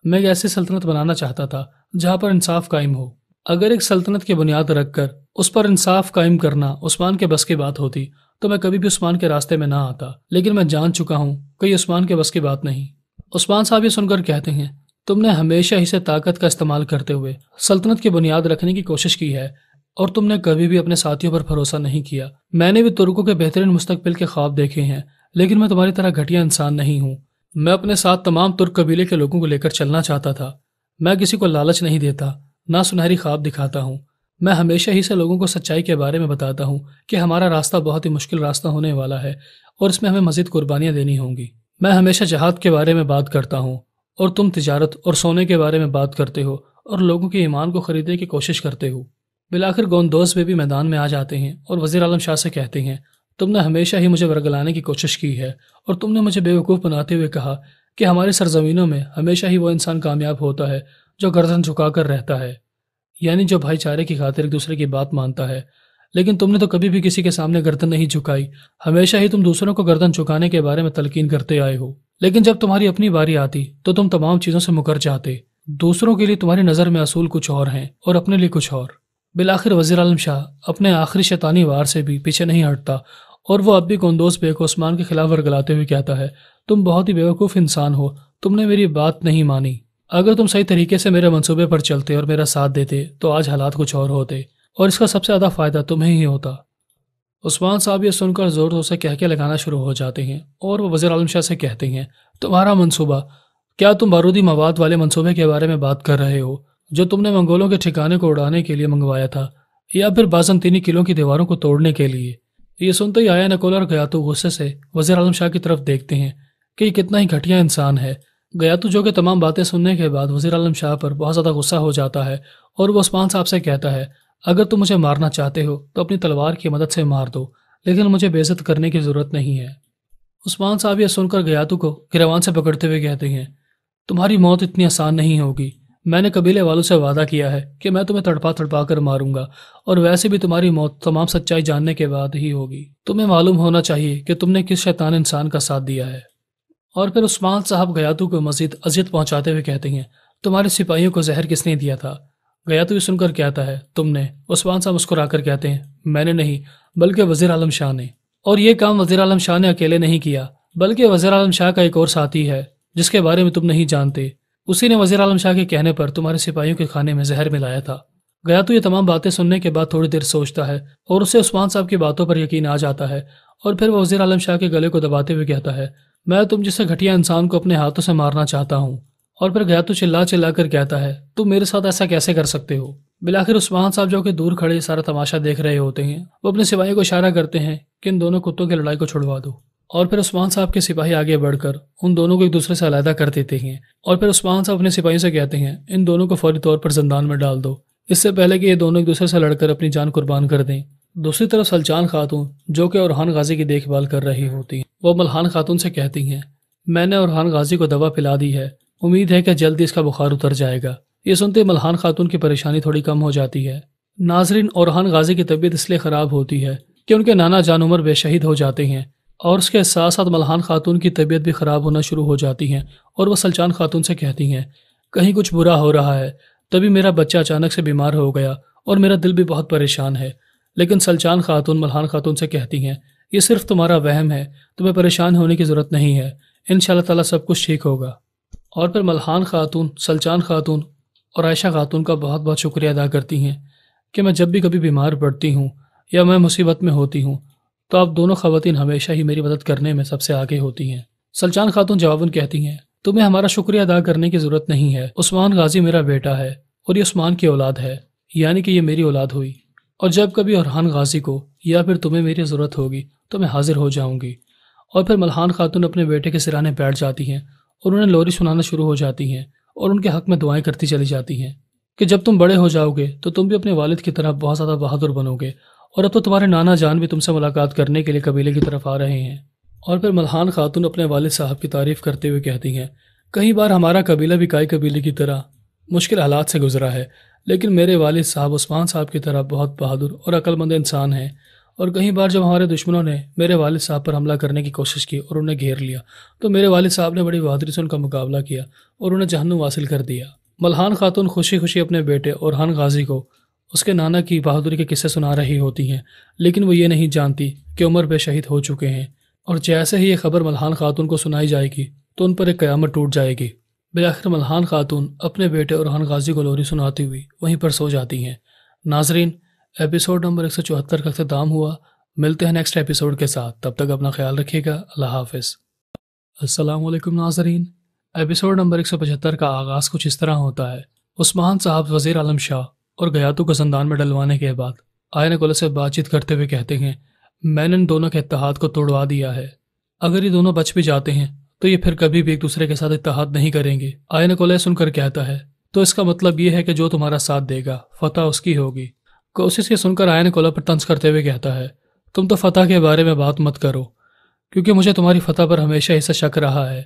میں ایک ایسی سلطنت بنانا چاہتا تھا جہاں پر انصاف قائم ہو۔ اگر ایک سلطنت کی بنیاد رکھ کر اس پر انصاف قائم کرنا عثمان کے بس کی بات ہوتی تو میں کبھی بھی عثمان کے راستے میں نہ آتا، لیکن میں جان چکا ہوں کہ یہ عثمان کے بس کی بات نہیں۔ عثمان صاحب یہ سن کر کہتے ہیں، تم نے ہمیشہ ہی سے طاقت کا استعمال کرتے ہوئے سلطنت کی بنیاد رکھنے کی کوشش کی ہے اور تم نے کبھی بھی اپنے ساتھیوں پر بھروسہ نہیں کیا۔ میں نے بھی ترکوں کے بہترین مستقبل کے خواب دیکھے ہیں، لیکن میں تمہاری طرح گھٹیا انسان نہیں ہوں۔ میں اپنے ساتھ تمام ترک قبیلے کے لوگوں کو لے کر چلنا چاہتا تھا، میں کسی کو لالچ نہیں دیتا، نہ سنہری خواب دکھاتا ہوں۔ میں ہمیشہ ہی سے لوگوں کو سچائی کے بارے میں بتاتا ہوں کہ ہمارا راستہ بہت ہی مشکل راستہ ہونے والا ہے اور اس میں ہمیں مزید قربانیاں دینی ہوں گی۔ میں ہمیشہ جہاد کے بارے میں بات کرتا ہوں اور تم تجارت اور سونے کے بارے میں بات کرتے ہو اور لوگوں کے ایمان کو خریدنے کی کوشش کرتے ہو۔ بالآخر گوندوز بھی میدان میں آ جاتے ہیں اور وزیر اعظم شاہ سے کہتے ہیں، تم نے ہمیشہ ہی مجھے ورگلانے کی کوشش کی ہے اور تم نے مجھے بیوقوف بناتے ہوئے کہا کہ ہماری سرزمینوں میں ہمیشہ ہی وہ انسان کامیاب ہوتا ہے جو گردن جھکا کر رہتا ہے، یعنی جو بھائی چارے کی خاطر ایک دوسرے کی بات مانتا ہے، لیکن تم نے تو کبھی بھی کسی کے سامنے گردن نہیں جھکائی، ہمیشہ ہی تم دوسروں کو گردن جھکانے کے بارے میں تلقین کرتے آئے ہو، لیکن جب تمہاری اپنی باری آتی تو تم تمام چیزوں سے مکر جاتے۔ دوسروں کے لیے تمہاری نظر میں اصول کچھ اور ہیں اور اپنے لیے کچھ اور۔ بالآخر وزیر اعظم شاہ اپنے آخری شیطانی وار سے بھی پیچھے نہیں ہٹتا اور وہ اب بھی گوندوز بے کو عثمان کے خلاف ورگلاتے ہوئے کہتا ہے، تم بہت ہی بیوقوف انسان ہو، تم نے میری بات نہیں مانی، اگر تم صحیح طریقے سے میرے منصوبے پر چلتے اور میرا ساتھ دیتے تو آج حالات کچھ اور ہوتے اور اس کا سب سے زیادہ فائدہ تمہیں ہی ہوتا۔ عثمان صاحب یہ سن کر زور زور سے کہکے لگانا شروع ہو جاتے ہیں اور وہ وزیر اعظم شاہ سے کہتے ہیں، تمہارا منصوبہ، کیا تم بارودی مواد والے منصوبے کے بارے میں بات کر رہے ہو جو تم نے منگولوں کے ٹھکانے کو اڑانے کے لیے منگوایا تھا، یا پھر بازنطینی قلعوں کی دیواروں کو توڑنے کے لیے؟ یہ سنتے ہی آیا نکولا اور گیاتو غصے سے وزیر اعظم شاہ کی طرف دیکھتے ہیں کہ یہ کتنا ہی گھٹیا انسان ہے۔ گیاتو جو کہ تمام باتیں سننے کے بعد وزیر اعظم شاہ پر بہت زیادہ غصہ ہو جاتا ہے اور وہ عثمان صاحب سے کہتا ہے، اگر تم مجھے مارنا چاہتے ہو تو اپنی تلوار کی مدد سے مار دو، لیکن مجھے بے عزت کرنے کی ضرورت نہیں ہے۔ عثمان صاحب یہ سن کر گیاتو کو گریوان سے پکڑتے ہوئے کہتے ہیں، تمہاری موت اتنی آسان نہیں ہوگی، میں نے قبیلے والوں سے وعدہ کیا ہے کہ میں تمہیں تڑپا تڑپا کر ماروں گا، اور ویسے بھی تمہاری موت تمام سچائی جاننے کے بعد ہی ہوگی۔ تمہیں معلوم ہونا چاہیے کہ تم نے کس شیطان انسان کا ساتھ دیا ہے۔ اور پھر عثمان صاحب گیاتو کو مزید اذیت پہنچاتے ہوئے کہتے ہیں، تمہارے سپاہیوں کو زہر کس نے دیا تھا؟ گیاتو یہ سن کر کہتا ہے، تم نے۔ عثمان صاحب مسکرا کر کہتے ہیں، میں نے نہیں، بلکہ وزیر عالم شاہ نے۔ اور یہ کام وزیر عالم شاہ نے اکیلے نہیں کیا، بلکہ وزیر عالم شاہ کا ایک اور ساتھی ہے جس کے بارے میں تم نہیں جانتے۔ اسی نے وزیر عالم شاہ کے کہنے پر تمہارے سپاہیوں کے کھانے میں زہر ملایا تھا۔ گیاتو یہ تمام باتیں سننے کے بعد تھوڑی دیر سوچتا ہے اور اسے عثمان صاحب کی باتوں پر یقین آ جاتا ہے، اور پھر وہ وزیر عالم شاہ کے گلے کو دباتے ہوئے کہتا ہے، میں تم جیسے گھٹیا انسان کو اپنے ہاتھوں سے مارنا چاہتا ہوں۔ اور پھر گیاتو چلا چلا کر کہتا ہے، تم میرے ساتھ ایسا کیسے کر سکتے ہو؟ بالآخر عثمان صاحب جو کہ دور کھڑے سارا تماشا دیکھ رہے ہوتے ہیں، وہ اپنے سپاہیوں کو اشارہ کرتے ہیں کہ ان دونوں کتوں کی لڑائی کو چھڑوا دو۔ اور پھر عثمان صاحب کے سپاہی آگے بڑھ کر ان دونوں کو ایک دوسرے سے علیحدہ کر دیتے ہیں، اور پھر عثمان صاحب اپنے سپاہیوں سے کہتے ہیں، ان دونوں کو فوری طور پر زندان میں ڈال دو، اس سے پہلے کہ یہ دونوں ایک دوسرے سے لڑ کر اپنی جان قربان کر دیں۔ دوسری طرف سلچان خاتون جو کہ اورحان غازی کی دیکھ بھال کر رہی ہوتی ہیں، وہ ملحان خاتون سے کہتی ہیں، میں نے اورحان غازی کو دوا پلا دی ہے، امید ہے کہ جلد ہی اس کا بخار اتر جائے گا۔ یہ سنتے ملحان خاتون کی پریشانی تھوڑی کم ہو جاتی ہے۔ ناظرین، اورحان غازی کی طبیعت اس لیے خراب ہوتی ہے کہ ان کے نانا جان عمر بے شہید ہو جاتے ہیں، اور اس کے ساتھ ساتھ ملحان خاتون کی طبیعت بھی خراب ہونا شروع ہو جاتی ہے، اور وہ سلچان خاتون سے کہتی ہیں، کہیں کچھ برا ہو رہا ہے، تبھی میرا بچہ اچانک سے بیمار ہو گیا اور میرا دل بھی بہت پریشان ہے۔ لیکن سلچان خاتون ملحان خاتون سے کہتی ہیں، یہ صرف تمہارا وہم ہے، تمہیں پریشان ہونے کی ضرورت نہیں ہے، انشاءاللہ تعالیٰ سب کچھ ٹھیک ہوگا۔ اور پھر ملحان خاتون، سلچان خاتون اور عائشہ خاتون کا بہت بہت شکریہ ادا کرتی ہیں کہ میں جب بھی کبھی بیمار پڑتی ہوں یا میں مصیبت میں ہوتی ہوں تو آپ دونوں خواتین ہمیشہ ہی میری مدد کرنے میں سب سے آگے ہوتی ہیں۔ سلچان خاتون جواباً کہتی ہیں، تمہیں ہمارا شکریہ ادا کرنے کی ضرورت نہیں ہے، عثمان غازی میرا بیٹا ہے اور یہ عثمان کی اولاد ہے، یعنی کہ یہ میری اولاد ہوئی، اور جب کبھی اورحان غازی کو یا پھر تمہیں میری ضرورت ہوگی تو میں حاضر ہو جاؤں گی۔ اور پھر ملحان خاتون اپنے بیٹے کے سرانے بیٹھ جاتی ہیں اور انہیں لوری سنانا شروع ہو جاتی ہیں اور ان کے حق میں دعائیں کرتی چلی جاتی ہیں کہ جب تم بڑے ہو جاؤ گے تو تم بھی اپنے والد کی طرح بہت زیادہ بہادر بنو گے، اور اب تو تمہارے نانا جان بھی تم سے ملاقات کرنے کے لیے قبیلے کی طرف آ رہے ہیں۔ اور پھر ملحان خاتون اپنے والد صاحب کی تعریف کرتے ہوئے کہتی ہیں، کئی بار ہمارا قبیلہ بھی کائی قبیلے کی طرح مشکل حالات سے گزرا ہے، لیکن میرے والد صاحب عثمان صاحب کی طرح بہت بہادر اور عقل مند انسان ہیں، اور کئی بار جب ہمارے دشمنوں نے میرے والد صاحب پر حملہ کرنے کی کوشش کی اور انہیں گھیر لیا تو میرے والد صاحب نے بڑی بہادری سے ان کا مقابلہ کیا اور انہیں جہنم حاصل کر دیا۔ ملحان خاتون خوشی خوشی اپنے بیٹے اورحان غازی کو اس کے نانا کی بہادری کے قصے سنا رہی ہوتی ہیں، لیکن وہ یہ نہیں جانتی کہ عمر بے شہید ہو چکے ہیں، اور جیسے ہی یہ خبر ملحان خاتون کو سنائی جائے گی تو ان پر ایک قیامت ٹوٹ جائے گی۔ بالآخر ملحان خاتون اپنے بیٹے اورحان غازی کو لوری سناتی ہوئی وہیں پر سو جاتی ہیں۔ ناظرین، ایپیسوڈ نمبر 174 کا اختتام ہوا۔ ملتے ہیں نیکسٹ ایپیسوڈ کے ساتھ، تب تک اپنا خیال رکھیے گا۔ اللہ حافظ۔ السلام علیکم ناظرین، ایپیسوڈ نمبر 175 کا آغاز کچھ اس طرح ہوتا ہے۔ عثمان صاحب وزیر عالم شاہ اور گیاتو کو زندان میں ڈلوانے کے بعد آئین کولہ سے بات چیت کرتے ہوئے کہتے ہیں، میں نے ان دونوں کے اتحاد کو توڑوا دیا ہے، اگر یہ دونوں بچ بھی جاتے ہیں تو یہ پھر کبھی بھی ایک دوسرے کے ساتھ اتحاد نہیں کریں گے۔ آئین کولہ سن کر کہتا ہے، تو اس کا مطلب یہ ہے کہ جو تمہارا ساتھ دے گا فتح اس کی ہوگی۔ کوشش یہ سن کر آئین کولہ پر طنز کرتے ہوئے کہتا ہے، تم تو فتح کے بارے میں بات مت کرو، کیونکہ مجھے تمہاری فتح پر ہمیشہ ایسا شک رہا ہے۔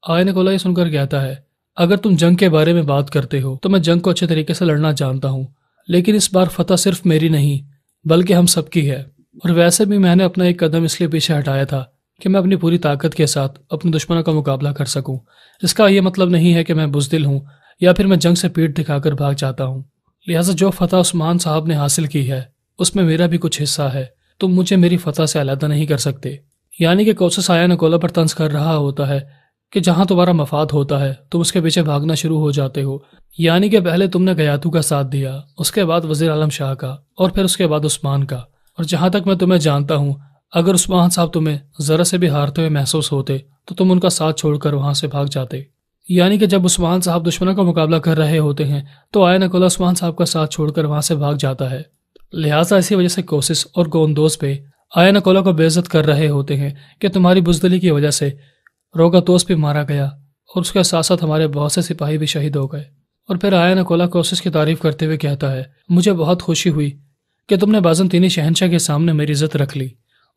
آئین کولہ یہ سن کر کہتا ہے، اگر تم جنگ کے بارے میں بات کرتے ہو تو میں جنگ کو اچھے طریقے سے لڑنا جانتا ہوں، لیکن اس بار فتح صرف میری نہیں بلکہ ہم سب کی ہے، اور ویسے بھی میں نے اپنا ایک قدم اس لیے پیچھے ہٹایا تھا کہ میں اپنی پوری طاقت کے ساتھ اپنے دشمنوں کا مقابلہ کر سکوں۔ اس کا یہ مطلب نہیں ہے کہ میں بزدل ہوں یا پھر میں جنگ سے پیٹ دکھا کر بھاگ جاتا ہوں، لہٰذا جو فتح عثمان صاحب نے حاصل کی ہے اس میں میرا بھی کچھ حصہ ہے، تم مجھے میری فتح سے علیحدہ نہیں کر سکتے۔ یعنی کہ کوسس آئین کولہ پر طنز کر رہا ہوتا ہے کہ جہاں تمہارا مفاد ہوتا ہے تم اس کے پیچھے بھاگنا شروع ہو جاتے ہو، یعنی کہ پہلے تم نے گیاتو کا ساتھ دیا، اس کے بعد وزیر عالم شاہ کا، اور پھر اس کے بعد عثمان کا، اور جہاں تک میں تمہیں جانتا ہوں اگر عثمان صاحب تمہیں ذرا سے بھی ہارتے ہوئے محسوس ہوتے تو تم ان کا ساتھ چھوڑ کر وہاں سے بھاگ جاتے۔ یعنی کہ جب عثمان صاحب دشمنوں کا مقابلہ کر رہے ہوتے ہیں تو آئین کولہ عثمان صاحب کا ساتھ چھوڑ کر وہاں سے بھاگ جاتا ہے، لہٰذا اسی وجہ سے کوسس اور گوندوز پہ آئین کولہ کو بے عزت کر رہے ہوتے ہیں کہ تمہاری بزدلی کی وجہ سے روگاتوس بھی مارا گیا اور اس کے ساتھ ساتھ ہمارے بہت سے سپاہی بھی شہید ہو گئے۔ اور پھر آئین کولہ کوسس کی تعریف کرتے ہوئے کہتا ہے، مجھے بہت خوشی ہوئی کہ تم نے بازنطینی شہنشاہ کے سامنے میری عزت رکھ لی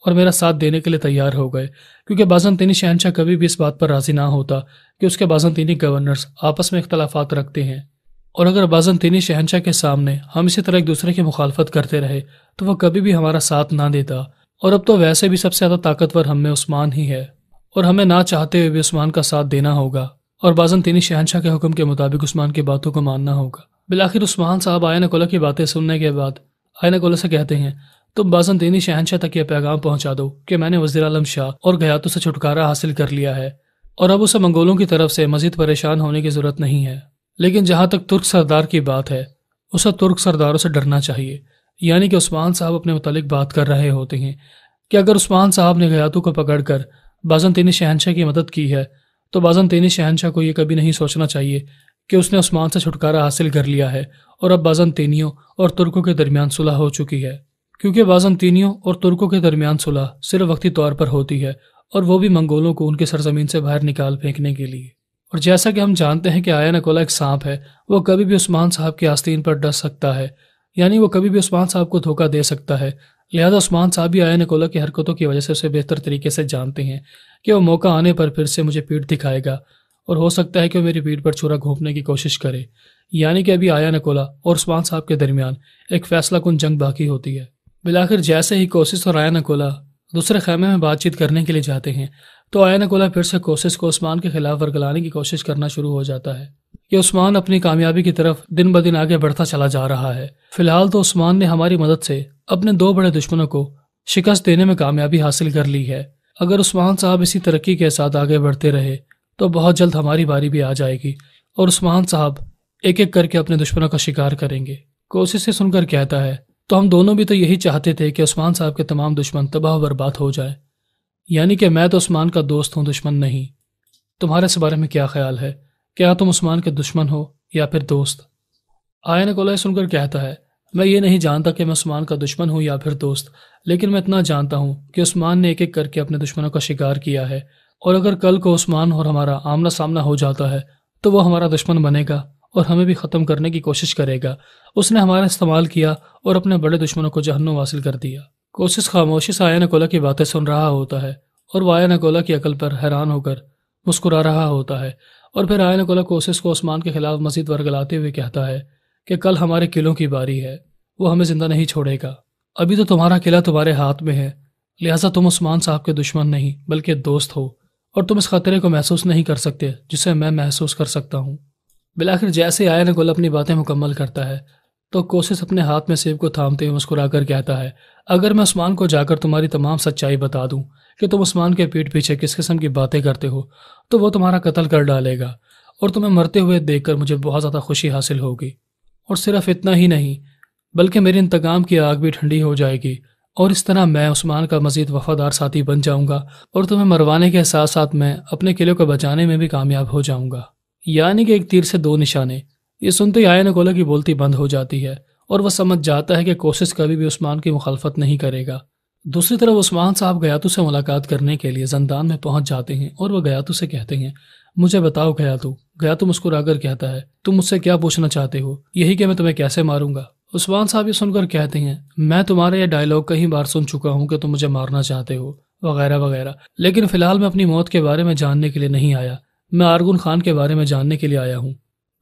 اور میرا ساتھ دینے کے لیے تیار ہو گئے، کیونکہ بازنطینی شہنشاہ کبھی بھی اس بات پر راضی نہ ہوتا کہ اس کے بازنطینی گورنرز آپس میں اختلافات رکھتے ہیں اور اگر بازنطینی شہنشاہ کے سامنے ہم اسی طرح ایک دوسرے کی مخالفت کرتے رہے تو وہ کبھی بھی ہمارا ساتھ نہ دیتا، اور اب تو ویسے بھی سب سے زیادہ طاقتور ہم میں عثمان ہی ہے، اور ہمیں نہ چاہتے ہوئے بھی عثمان کا ساتھ دینا ہوگا اور بازنطینی شہنشاہ کے حکم کے مطابق عثمان کی باتوں کو ماننا ہوگا۔ بالآخر عثمان صاحب آیا نکولہ کی باتیں سننے کے بعد آیا نکولہ سے کہتے ہیں، تم بازنطینی شہنشاہ تک یہ پیغام پہنچا دو کہ میں نے وزیر اعظم شاہ اور گیاتو سے چھٹکارا حاصل کر لیا ہے اور اب اسے منگولوں کی طرف سے مزید پریشان ہونے کی ضرورت نہیں ہے، لیکن جہاں تک ترک سردار کی بات ہے اسے ترک سرداروں سے ڈرنا چاہیے۔ یعنی کہ عثمان صاحب اپنے متعلق بات کر رہے ہوتے ہیں کہ اگر عثمان صاحب نے گیاتو کو پکڑ کر بازنطینی شہنشاہ کی مدد کی ہے تو بازنطینی شہنشاہ کو یہ کبھی نہیں سوچنا چاہیے کہ اس نے عثمان سے چھٹکارا حاصل کر لیا ہے اور اب بازنطینیوں اور ترکوں کے درمیان صلح ہو چکی ہے، کیونکہ بازنطینیوں اور ترکوں کے درمیان صلح صرف وقتی طور پر ہوتی ہے اور وہ بھی منگولوں کو ان کی سرزمین سے باہر نکال پھینکنے کے لیے۔ اور جیسا کہ ہم جانتے ہیں کہ آیا نکولہ ایک سانپ ہے، وہ کبھی بھی عثمان صاحب کی آستین پر ڈس سکتا ہے، یعنی وہ کبھی بھی عثمان صاحب کو دھوکہ دے سکتا ہے، لہذا عثمان صاحب بھی آیا نکولہ کی حرکتوں کی وجہ سے اسے بہتر طریقے سے جانتے ہیں کہ وہ موقع آنے پر پھر سے مجھے پیٹھ دکھائے گا اور ہو سکتا ہے کہ وہ میری پیٹھ پر چھرا گھونپنے کی کوشش کرے، یعنی کہ ابھی آیا نکولہ اور عثمان صاحب کے درمیان ایک فیصلہ کن جنگ باقی ہوتی ہے۔ بالآخر جیسے ہی کوسس اور آیا نکولہ دوسرے خیمے میں بات چیت کرنے کے لیے جاتے ہیں تو آیا نکولہ پھر سے کوسس کو عثمان کے خلاف ورگلانے کی کوشش کرنا شروع ہو جاتا ہے کہ عثمان اپنی کامیابی کی طرف دن بدن آگے بڑھتا چلا جا رہا ہے۔ فی الحال تو عثمان نے ہماری مدد سے اپنے 2 بڑے دشمنوں کو شکست دینے میں کامیابی حاصل کر لی ہے، اگر عثمان صاحب اسی ترقی کے ساتھ آگے بڑھتے رہے تو بہت جلد ہماری باری بھی آ جائے گی اور عثمان صاحب ایک ایک کر کے اپنے دشمنوں کا شکار کریں گے۔ کوسس سے سن کر کہتا ہے، تو ہم دونوں بھی تو یہی چاہتے تھے کہ عثمان صاحب کے تمام دشمن تباہ و برباد ہو جائے، یعنی کہ میں تو عثمان کا دوست ہوں، دشمن نہیں۔ تمہارے اس بارے میں کیا خیال ہے؟ کیا تم عثمان کے دشمن ہو یا پھر دوست؟ آیا نکولہ سن کر کہتا ہے، میں یہ نہیں جانتا کہ میں عثمان کا دشمن ہوں یا پھر دوست، لیکن میں اتنا جانتا ہوں کہ عثمان نے ایک ایک کر کے اپنے دشمنوں کا شکار کیا ہے، اور اگر کل کو عثمان اور ہمارا آمنا سامنا ہو جاتا ہے تو وہ ہمارا دشمن بنے گا اور ہمیں بھی ختم کرنے کی کوشش کرے گا۔ اس نے ہمارا استعمال کیا اور اپنے بڑے دشمنوں کو جہنم حاصل کر دیا۔ کوسس خاموشی سے آیا نکولہ کی باتیں سن رہا ہوتا ہے اور وہ آیا نکولہ کی عقل پر حیران ہو کر مسکرا رہا ہوتا ہے، اور پھر آیا نکولہ کوسس کو عثمان کے خلاف مزید ورگلاتے ہوئے کہتا ہے کہ کل ہمارے قلعوں کی باری ہے، وہ ہمیں زندہ نہیں چھوڑے گا، ابھی تو تمہارا قلعہ تمہارے ہاتھ میں ہے، لہٰذا تم عثمان صاحب کے دشمن نہیں بلکہ دوست ہو، اور تم اس خطرے کو محسوس نہیں کر سکتے جسے میں محسوس کر سکتا ہوں۔ بالآخر جیسے آیا نکولہ اپنی باتیں مکمل کرتا ہے تو کوسس اپنے ہاتھ میں سیب کو تھامتے ہوئے مسکرا کر کہتا ہے، اگر میں عثمان کو جا کر تمہاری تمام سچائی بتا دوں کہ تم عثمان کے پیٹھ پیچھے کس قسم کی باتیں کرتے ہو تو وہ تمہارا قتل کر ڈالے گا، اور تمہیں مرتے ہوئے دیکھ کر مجھے بہت زیادہ خوشی حاصل ہوگی، اور صرف اتنا ہی نہیں بلکہ میری انتقام کی آگ بھی ٹھنڈی ہو جائے گی، اور اس طرح میں عثمان کا مزید وفادار ساتھی بن جاؤں گا، اور تمہیں مروانے کے ساتھ ساتھ میں اپنے قلعے کو بچانے میں بھی کامیاب ہو جاؤں گا، یعنی کہ ایک تیر سے 2 نشانے۔ یہ سنتے ہی آیا نکولہ کی بولتی بند ہو جاتی ہے اور وہ سمجھ جاتا ہے کہ کوسس کبھی بھی عثمان کی مخالفت نہیں کرے گا۔ دوسری طرف عثمان صاحب گیاتو سے ملاقات کرنے کے لیے زندان میں پہنچ جاتے ہیں اور وہ گیاتو سے کہتے ہیں، مجھے بتاؤ گیاتو۔ گیاتو مسکرا کر کہتا ہے، تم مجھ سے کیا پوچھنا چاہتے ہو؟ یہی کہ میں تمہیں کیسے ماروں گا؟ عثمان صاحب یہ سن کر کہتے ہیں، میں تمہارا یہ ڈائلاگ کئی بار سن چکا ہوں کہ تم مجھے مارنا چاہتے ہو وغیرہ وغیرہ، لیکن فی الحال میں اپنی موت کے بارے میں جاننے کے لیے نہیں آیا، میں آرغن خان کے بارے میں جاننے کے لیے آیا ہوں۔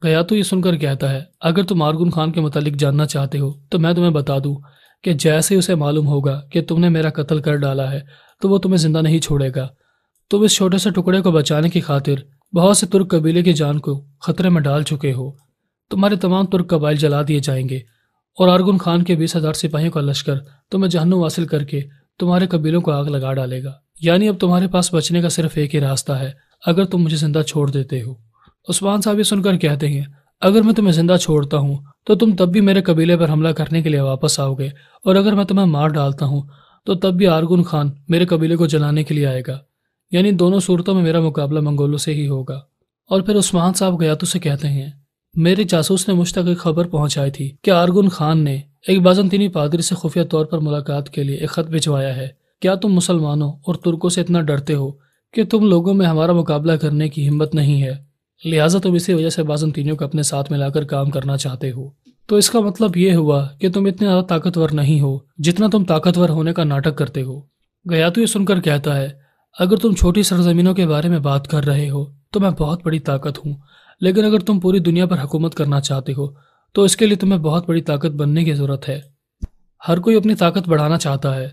گیاتو یہ سن کر کہتا ہے، اگر تم آرغن خان کے متعلق جاننا چاہتے ہو تو میں تمہیں بتا دوں کہ جیسے ہی اسے معلوم ہوگا کہ تم نے میرا قتل کر ڈالا ہے تو وہ تمہیں زندہ نہیں چھوڑے گا۔ تم اس چھوٹے سے ٹکڑے کو بچانے کی خاطر بہت سے ترک قبیلے کی جان کو خطرے میں ڈال چکے ہو، تمہارے تمام ترک قبائل جلا دیے جائیں گے، اور آرغن خان کے 20,000 سپاہیوں کا لشکر تمہیں جہنم حاصل کر کے تمہارے قبیلوں کو آگ لگا ڈالے گا، یعنی اب تمہارے پاس بچنے کا صرف ایک ہی راستہ ہے اگر تم مجھے زندہ چھوڑ دیتے ہو۔ عثمان صاحب یہ سن کر کہتے ہیں، اگر میں تمہیں زندہ چھوڑتا ہوں تو تم تب بھی میرے قبیلے پر حملہ کرنے کے لیے واپس آؤ گے، اور اگر میں تمہیں مار ڈالتا ہوں تو تب بھی آرغن خان میرے قبیلے کو جلانے کے لیے آئے گا، یعنی دونوں صورتوں میں میرا مقابلہ منگولوں سے ہی ہوگا۔ اور پھر عثمان صاحب گیاتو سے کہتے ہیں، میرے جاسوس نے مجھ تک ایک خبر پہنچائی تھی کہ آرغن خان نے ایک بازنطینی پادری سے خفیہ طور پر ملاقات کے لیے ایک خط بھجوایا ہے۔ کیا تم مسلمانوں اور ترکوں سے اتنا ڈرتے ہو کہ تم لوگوں میں ہمارا مقابلہ کرنے کی ہمت نہیں ہے، لہٰذا تم اسی وجہ سے بازنطینیوں کو اپنے ساتھ ملا کر کام کرنا چاہتے ہو؟ تو اس کا مطلب یہ ہوا کہ تم اتنے زیادہ طاقتور نہیں ہو جتنا تم طاقتور ہونے کا ناٹک کرتے ہو۔ گیاتو یہ سن کر کہتا ہے، اگر تم چھوٹی سرزمینوں کے بارے میں بات کر رہے ہو تو میں بہت بڑی طاقت ہوں، لیکن اگر تم پوری دنیا پر حکومت کرنا چاہتے ہو تو اس کے لیے تمہیں بہت بڑی طاقت بننے کی ضرورت ہے۔ ہر کوئی اپنی طاقت بڑھانا چاہتا ہے،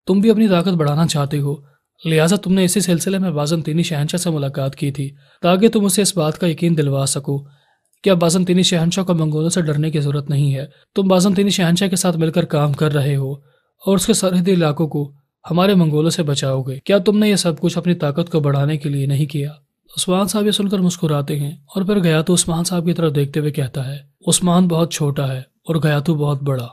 تم بھی اپنی طاقت بڑھانا چاہتے ہو، لہٰذا تم نے اسی سلسلے میں بازنطینی شہنشاہ سے ملاقات کی تھی تاکہ تم اسے اس بات کا یقین دلوا سکو کہ اب بازنطینی شہنشاہ کو منگولوں سے ڈرنے کی ضرورت نہیں ہے۔ تم بازنطینی شہنشاہ کے ساتھ مل کر کام کر رہے ہو اور اس کے سرحدی علاقوں کو ہمارے منگولوں سے بچاؤ گے۔ کیا تم نے یہ سب کچھ اپنی طاقت کو بڑھانے کے لیے نہیں کیا؟ عثمان صاحب یہ سن کر مسکراتے ہیں اور پھر گیاتو عثمان صاحب کی طرف دیکھتے ہوئے کہتا ہے، عثمان بہت چھوٹا ہے اور گیاتو بہت بڑا۔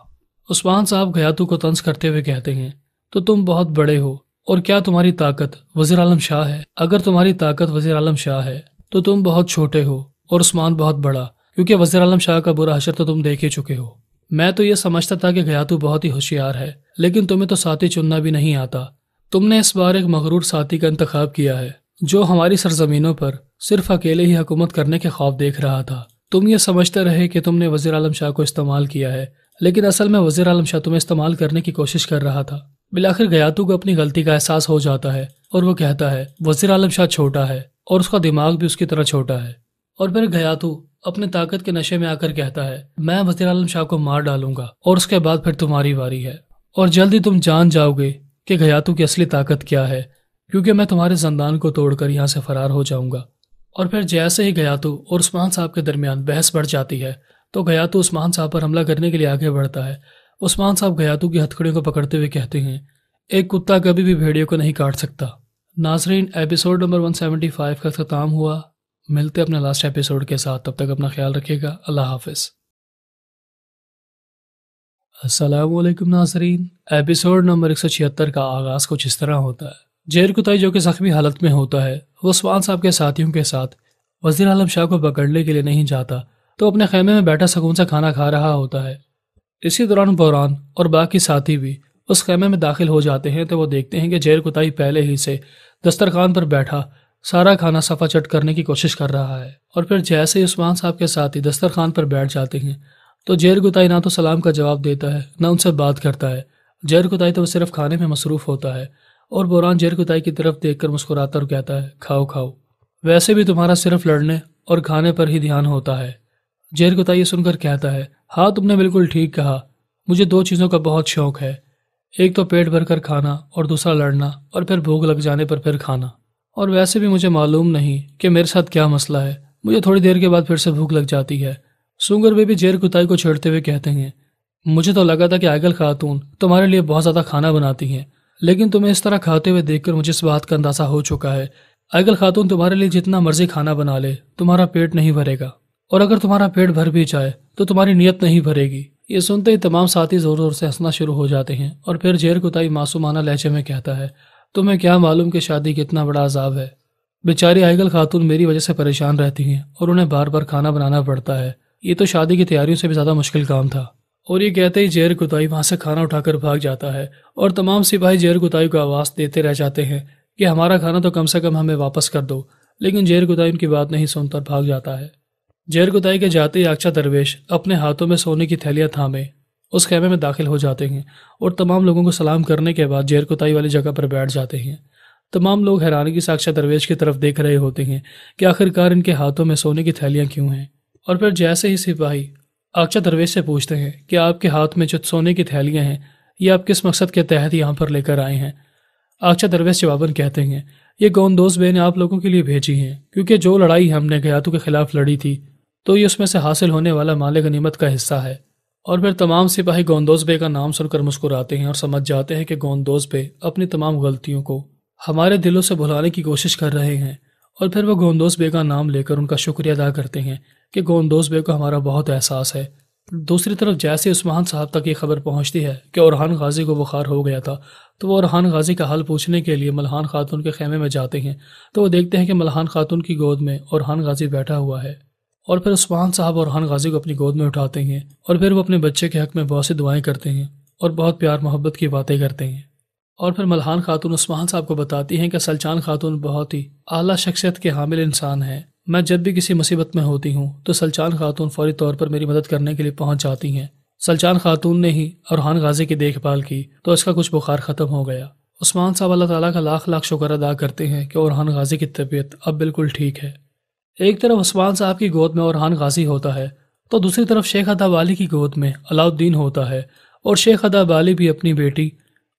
عثمان صاحب گیاتو کو طنز کرتے ہوئے کہتے ہیں، تو تم بہت بڑے ہو اور کیا تمہاری طاقت وزیر اعظم شاہ ہے؟ اگر تمہاری طاقت وزیر اعظم شاہ ہے تو تم بہت چھوٹے ہو اور عثمان بہت بڑا، کیونکہ وزیر اعظم شاہ کا برا حشر تو تم دیکھ ہی چکے ہو۔ میں تو یہ سمجھتا تھا کہ گیاتو بہت ہی ہوشیار ہے، لیکن تمہیں تو ساتھی چننا بھی نہیں آتا۔ تم نے اس بار ایک مغرور ساتھی کا انتخاب کیا ہے جو ہماری سرزمینوں پر صرف اکیلے ہی حکومت کرنے کے خواب دیکھ رہا تھا۔ تم یہ سمجھتے رہے کہ تم نے وزیر اعظم شاہ کو استعمال کیا ہے، لیکن اصل میں وزیر اعظم شاہ تمہیں استعمال کرنے کی کوشش کر رہا تھا۔ بالآخر گیاتو کو اپنی غلطی کا احساس ہو جاتا ہے اور وہ کہتا ہے، وزیر اعظم شاہ چھوٹا ہے اور اس کا دماغ بھی اس کی طرح چھوٹا ہے۔ اور پھر گیاتو اپنے طاقت کے نشے میں آ کر کہتا ہے، میں وزیر اعظم شاہ کو مار ڈالوں گا اور اس کے بعد پھر تمہاری واری ہے، اور جلدی تم جان جاؤ گے کہ گیاتو کی اصلی طاقت کیا ہے، کیونکہ میں تمہارے زندان کو توڑ کر یہاں سے فرار ہو جاؤں گا۔ اور پھر جیسے ہی گیاتو اور عثمان صاحب کے درمیان بحث بڑھ جاتی ہے تو گیاتو عثمان صاحب پر حملہ کرنے کے لیے آگے بڑھتا ہے۔ عثمان صاحب گیاتو کی ہتھکڑیوں کو پکڑتے ہوئے کہتے ہیں، ایک کتا کبھی بھی بھیڑیوں کو نہیں کاٹ سکتا۔ ناظرین، ایپیسوڈ نمبر 175 کا اختتام ہوا۔ ملتے اپنے لاسٹ ایپیسوڈ کے ساتھ، تب تک اپنا خیال رکھیے گا۔ اللہ حافظ۔ السلام علیکم ناظرین، ایپیسوڈ نمبر 176 کا آغاز کچھ اس طرح ہوتا ہے۔ جیر کتائی جو کہ زخمی حالت میں ہوتا ہے، وہ عثمان صاحب کے ساتھیوں کے ساتھ وزیر اعظم شاہ کو پکڑنے کے لیے نہیں جاتا تو اپنے خیمے میں بیٹھا سکون سے کھانا کھا رہا ہوتا ہے۔ اسی دوران بوران اور باقی ساتھی بھی اس خیمے میں داخل ہو جاتے ہیں تو وہ دیکھتے ہیں کہ جیر کتائی پہلے ہی سے دسترخوان پر بیٹھا سارا کھانا صفا چٹ کرنے کی کوشش کر رہا ہے۔ اور پھر جیسے ہی عثمان صاحب کے ساتھی دسترخوان پر بیٹھ جاتے ہیں تو جیر کتائی نہ تو سلام کا جواب دیتا ہے نہ ان سے بات کرتا ہے۔ جیر کتائی تو صرف کھانے میں مصروف ہوتا ہے اور بوران جیر کتائی کی طرف دیکھ کر مسکراتا اور کہتا ہے، کھاؤ کھاؤ، ویسے بھی تمہارا صرف لڑنے اور کھانے پر ہی دھیان ہوتا ہے۔ جیر کتائی یہ سن کر کہتا ہے، ہاں تم نے بالکل ٹھیک کہا، مجھے دو چیزوں کا بہت شوق ہے، ایک تو پیٹ بھر کر کھانا اور دوسرا لڑنا اور پھر بھوک لگ جانے پر پھر کھانا۔ اور ویسے بھی مجھے معلوم نہیں کہ میرے ساتھ کیا مسئلہ ہے، مجھے تھوڑی دیر کے بعد پھر سے بھوک لگ جاتی ہے۔ سونگر بیبی جیر کتائی کو چھیڑتے ہوئے کہتے ہیں، مجھے تو لگا تھا کہ آئگل خاتون تمہارے لیے بہت زیادہ کھانا بناتی ہیں، لیکن تمہیں اس طرح کھاتے ہوئے دیکھ کر مجھے اس بات کا اندازہ ہو چکا ہے، آئگل خاتون تمہارے لیے جتنا مرضی کھانا بنا لے تمہارا پیٹ نہیں بھرے گا، اور اگر تمہارا پیٹ بھر بھی جائے تو تمہاری نیت نہیں بھرے گی۔ یہ سنتے ہی تمام ساتھی زور زور سے ہنسنا شروع ہو جاتے ہیں اور پھر جیر کتائی معصومانہ لہجے میں کہتا ہے، تمہیں کیا معلوم کہ شادی کتنا بڑا عذاب ہے، بیچاری آئگل خاتون میری وجہ سے پریشان رہتی ہیں اور انہیں بار بار کھانا بنانا پڑتا ہے، یہ تو شادی کی تیاریوں سے بھی زیادہ مشکل کام تھا۔ اور یہ کہتے ہی جیر کتائی وہاں سے کھانا اٹھا کر بھاگ جاتا ہے اور تمام سپاہی جیر کتائی کو آواز دیتے رہ جاتے ہیں کہ ہمارا کھانا تو کم سے کم ہمیں واپس کر دو، لیکن جیر کتائی ان کی بات نہیں سنتا اور بھاگ جاتا ہے۔ جیر کتائی کے جاتے ہی اکچا درویش اپنے ہاتھوں میں سونے کی تھیلیاں تھامے اس خیمے میں داخل ہو جاتے ہیں اور تمام لوگوں کو سلام کرنے کے بعد جیر کتائی والی جگہ پر بیٹھ جاتے ہیں۔ تمام لوگ حیرانگی سے اکچا درویش کی طرف دیکھ رہے ہوتے ہیں کہ آخرکار ان کے ہاتھوں میں سونے کی تھیلیاں کیوں ہیں۔ اور پھر جیسے ہی سپاہی اکچا درویش سے پوچھتے ہیں کہ آپ کے ہاتھ میں جو سونے کی تھیلیاں ہیں یہ آپ کس مقصد کے تحت یہاں پر لے کر آئے ہیں؟ اکچا درویش جواباً کہتے ہیں، یہ گوندوز بے نے آپ لوگوں کے لیے بھیجی ہیں، کیونکہ جو لڑائی ہم نے گیاتو کے خلاف لڑی تھی تو یہ اس میں سے حاصل ہونے والا مال غنیمت کا حصہ ہے۔ اور پھر تمام سپاہی گوندوز بے کا نام سن کر مسکراتے ہیں اور سمجھ جاتے ہیں کہ گوندوز بے اپنی تمام غلطیوں کو ہمارے دلوں سے بھلانے کی کوشش کر رہے ہیں، اور پھر وہ گوندوز بے کا نام لے کر ان کا شکریہ ادا کرتے ہیں کہ گوندوز بے کو ہمارا بہت احساس ہے۔ دوسری طرف جیسے عثمان صاحب تک یہ خبر پہنچتی ہے کہ اورحان غازی کو بخار ہو گیا تھا تو وہ اورحان غازی کا حال پوچھنے کے لیے ملحان خاتون کے خیمے میں جاتے ہیں تو وہ دیکھتے ہیں کہ ملحان خاتون کی گود میں اورحان غازی بیٹھا ہوا ہے، اور پھر عثمان صاحب اورحان غازی کو اپنی گود میں اٹھاتے ہیں اور پھر وہ اپنے بچے کے حق میں بہت سی دعائیں کرتے ہیں اور بہت پیار محبت کی باتیں کرتے ہیں۔ اور پھر ملحان خاتون عثمان صاحب کو بتاتی ہیں کہ سلچان خاتون بہت ہی اعلیٰ شخصیت کے حامل انسان ہے، میں جب بھی کسی مصیبت میں ہوتی ہوں تو سلچان خاتون فوری طور پر میری مدد کرنے کے لیے پہنچ جاتی ہیں۔ سلچان خاتون نے ہی اورحان غازی کی دیکھ بھال کی تو اس کا کچھ بخار ختم ہو گیا۔ عثمان صاحب اللہ تعالیٰ کا لاکھ لاکھ شکر ادا کرتے ہیں کہ اورحان غازی کی طبیعت اب بالکل ٹھیک ہے۔ ایک طرف عثمان صاحب کی گود میں اورحان غازی ہوتا ہے تو دوسری طرف شیخ ادب علی کی گود میں علاؤالدین ہوتا ہے، اور شیخ ادب علی بھی اپنی بیٹی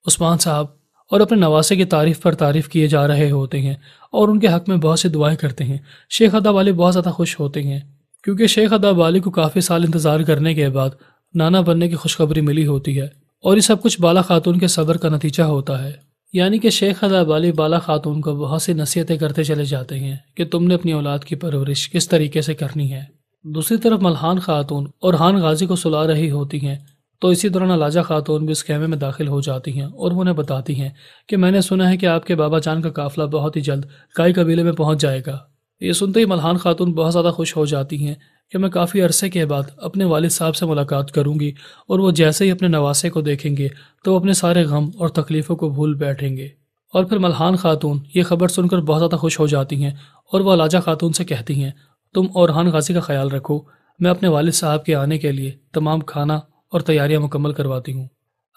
عثمان صاحب اور اپنے نواسے کی تعریف پر تعریف کیے جا رہے ہوتے ہیں اور ان کے حق میں بہت سی دعائیں کرتے ہیں۔ شیخ ادب علی بہت زیادہ خوش ہوتے ہیں کیونکہ شیخ ادب علی کو کافی سال انتظار کرنے کے بعد نانا بننے کی خوشخبری ملی ہوتی ہے، اور یہ سب کچھ بالا خاتون کے صبر کا نتیجہ ہوتا ہے۔ یعنی کہ شیخ ادب علی بالا خاتون کو بہت سی نصیحتیں کرتے چلے جاتے ہیں کہ تم نے اپنی اولاد کی پرورش کس طریقے سے کرنی ہے۔ دوسری طرف ملحان خاتون اورحان غازی کو سلا رہی ہوتی ہیں تو اسی دوران علاجہ خاتون بھی اس خیمے میں داخل ہو جاتی ہیں اور وہ انہیں بتاتی ہیں کہ میں نے سنا ہے کہ آپ کے بابا جان کا قافلہ بہت ہی جلد کائی قبیلے میں پہنچ جائے گا۔ یہ سنتے ہی ملحان خاتون بہت زیادہ خوش ہو جاتی ہیں کہ میں کافی عرصے کے بعد اپنے والد صاحب سے ملاقات کروں گی، اور وہ جیسے ہی اپنے نواسے کو دیکھیں گے تو وہ اپنے سارے غم اور تکلیفوں کو بھول بیٹھیں گے۔ اور پھر ملحان خاتون یہ خبر سن کر بہت زیادہ خوش ہو جاتی ہیں اور وہ علاجہ خاتون سے کہتی ہیں تم اورحان غازی کا خیال رکھو، میں اپنے والد صاحب کے آنے کے لیے تمام کھانا اور تیاریاں مکمل کرواتی ہوں۔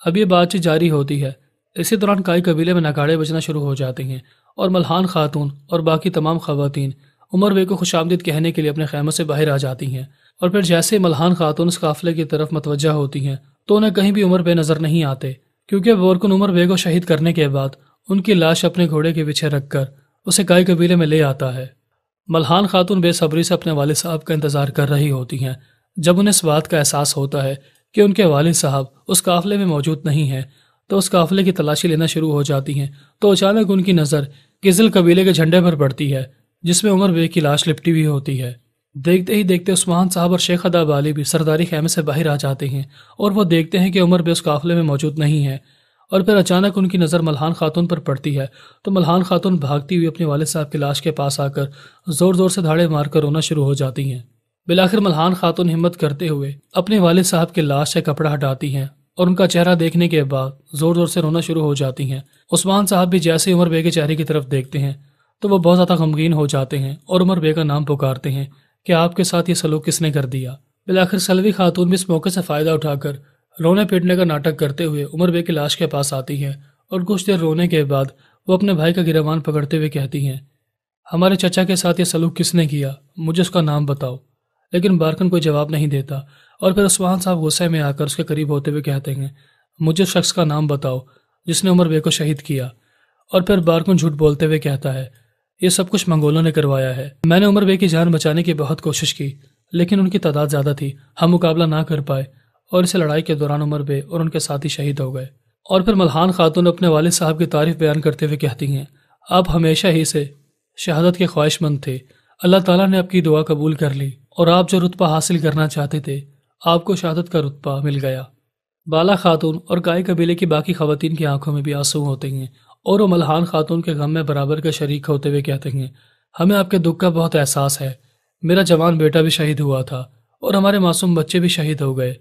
اب یہ بات چیت جاری ہوتی ہے، اسی دوران کائی قبیلے میں نگاڑے بجنا شروع ہو جاتے ہیں اور ملحان خاتون اور باقی تمام خواتین عمر بے کو خوش آمدید کہنے کے لیے اپنے خیموں سے باہر آ جاتی ہیں، اور پھر جیسے ملحان خاتون اس قافلے کی طرف متوجہ ہوتی ہیں تو انہیں کہیں بھی عمر بے نظر نہیں آتے، کیونکہ بورکن عمر بے کو شہید کرنے کے بعد ان کی لاش اپنے گھوڑے کے پیچھے رکھ کر اسے کائی قبیلے میں لے آتا ہے۔ ملحان خاتون بے صبری سے اپنے والد صاحب کا انتظار کر رہی ہوتی ہیں۔ جب انہیں اس بات کا احساس ہوتا ہے کہ ان کے والد صاحب اس قافلے میں موجود نہیں ہیں تو اس قافلے کی تلاشی لینا شروع ہو جاتی ہیں، تو اچانک ان کی نظر کزل قبیلے کے جھنڈے پر پڑتی ہے جس میں عمر بے کی لاش لپٹی ہوئی ہوتی ہے۔ دیکھتے ہی دیکھتے عثمان صاحب اور شیخ ادب علی بھی سرداری خیمے سے باہر آ جاتے ہیں اور وہ دیکھتے ہیں کہ عمر بے اس قافلے میں موجود نہیں ہے، اور پھر اچانک ان کی نظر ملحان خاتون پر پڑتی ہے تو ملحان خاتون بھاگتی ہوئی اپنے والد صاحب کی لاش کے پاس آ کر زور زور سے دھاڑے مار کر رونا شروع ہو جاتی ہیں۔ بالآخر ملحان خاتون ہمت کرتے ہوئے اپنے والد صاحب کی لاش سے کپڑا ہٹاتی ہیں اور ان کا چہرہ دیکھنے کے بعد زور زور سے رونا شروع ہو جاتی ہیں۔ عثمان صاحب بھی جیسے عمر بے کے چہرے کی طرف دیکھتے ہیں تو وہ بہت زیادہ غمگین ہو جاتے ہیں اور عمر بے کا نام پکارتے ہیں کہ آپ کے ساتھ یہ سلوک کس نے کر دیا۔ بالآخر سلوی خاتون بھی اس موقع سے فائدہ اٹھا کر رونے پیٹنے کا ناٹک کرتے ہوئے عمر بے کی لاش کے پاس آتی ہیں اور کچھ دیر رونے کے بعد وہ اپنے بھائی کا گریبان پکڑتے ہوئے کہتی ہیں ہمارے چچا کے ساتھ یہ سلوک کس نے کیا، مجھے اس کا نام بتاؤ۔ لیکن بارکن کوئی جواب نہیں دیتا، اور پھر عثمان صاحب غصے میں آ کر اس کے قریب ہوتے ہوئے کہتے ہیں مجھے اس شخص کا نام بتاؤ جس نے عمر بے کو شہید کیا۔ اور پھر بارکن جھوٹ بولتے ہوئے کہتا ہے یہ سب کچھ منگولوں نے کروایا ہے، میں نے عمر بے کی جان بچانے کی بہت کوشش کی لیکن ان کی تعداد زیادہ تھی، ہم مقابلہ نہ کر پائے اور اس لڑائی کے دوران عمر بے اور ان کے ساتھی شہید ہو گئے۔ اور پھر ملحان خاتون اپنے والد صاحب کی تعریف بیان کرتے ہوئے کہتی ہیں آپ ہمیشہ ہی سے شہادت کے خواہش مند تھے، اللہ تعالیٰ نے آپ کی دعا قبول کر لی اور آپ جو رتبہ حاصل کرنا چاہتے تھے آپ کو شہادت کا رتبہ مل گیا۔ بالا خاتون اور کائی قبیلے کی باقی خواتین کی آنکھوں میں بھی آنسو ہوتے ہیں اور وہ ملحان خاتون کے غم میں برابر کا شریک ہوتے ہوئے کہتے ہیں ہمیں آپ کے دکھ کا بہت احساس ہے، میرا جوان بیٹا بھی شہید ہوا تھا اور ہمارے معصوم بچے بھی شہید ہو گئے،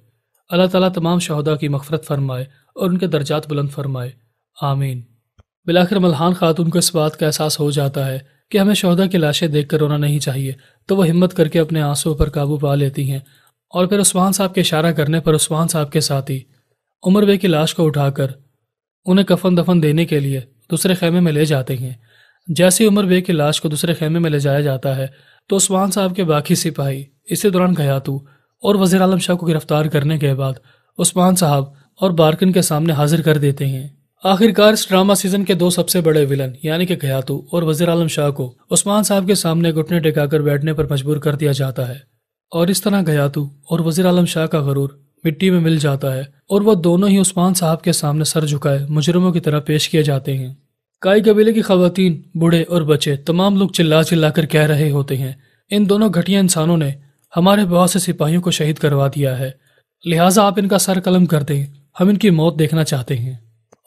اللہ تعالیٰ تمام شہداء کی مغفرت فرمائے اور ان کے درجات بلند فرمائے، آمین۔ بالآخر ملحان خاتون کو اس بات کا احساس ہو جاتا ہے کہ ہمیں شہداء کی لاشیں دیکھ کر رونا نہیں چاہیے، تو وہ ہمت کر کے اپنے آنسو پر قابو پا لیتی ہیں اور پھر عثمان صاحب کے اشارہ کرنے پر عثمان صاحب کے ساتھی عمر بے کی لاش کو اٹھا کر انہیں کفن دفن دینے کے لیے دوسرے خیمے میں لے جاتے ہیں۔ جیسے عمر بے کی لاش کو دوسرے خیمے میں لے جایا جاتا ہے تو عثمان صاحب کے باقی سپاہی اسی دوران گھیاتو اور وزیر عالم شاہ کو گرفتار کرنے کے بعد عثمان صاحب اور بارکن کے سامنے حاضر کر دیتے ہیں۔ آخرکار اس ڈرامہ سیزن کے دو سب سے بڑے ولن یعنی کہ گھیاتو اور وزیر عالم شاہ کو عثمان صاحب کے سامنے گھٹنے ٹکا کر بیٹھنے پر مجبور کر دیا جاتا ہے، اور اس طرح گھیاتو اور وزیر عالم شاہ کا غرور مٹی میں مل جاتا ہے اور وہ دونوں ہی عثمان صاحب کے سامنے سر جھکائے مجرموں کی طرح پیش کیے جاتے ہیں۔ کائی قبیلے کی خواتین، بوڑھے اور بچے تمام لوگ چلا چلا کر کہہ رہے ہوتے ہیں ان دونوں گھٹیا انسانوں نے ہمارے بہت سے سپاہیوں کو شہید کروا دیا ہے، لہٰذا آپ ان کا سر قلم کر دیں، ہم ان کی موت دیکھنا چاہتے ہیں۔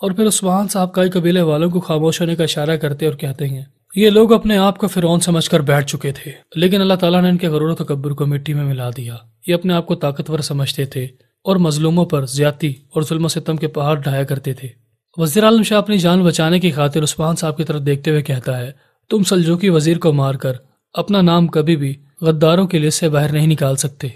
اور پھر عثمان صاحب کائی قبیلے والوں کو خاموش ہونے کا اشارہ کرتے اور کہتے ہیں یہ لوگ اپنے آپ کو فرعون سمجھ کر بیٹھ چکے تھے، لیکن اللہ تعالیٰ نے ان کے غرور و تکبر کو مٹی میں ملا دیا۔ یہ اپنے آپ کو طاقتور سمجھتے تھے اور مظلوموں پر زیادتی اور ظلم و ستم کے پہاڑ ڈھایا کرتے تھے۔ وزیر عالم شاہ اپنی جان بچانے کی خاطر عثمان صاحب کی طرف دیکھتے ہوئے کہتا ہے تم سلجوقی وزیر کو مار کر اپنا نام کبھی بھی غداروں کی لسٹ سے باہر نہیں نکال سکتے۔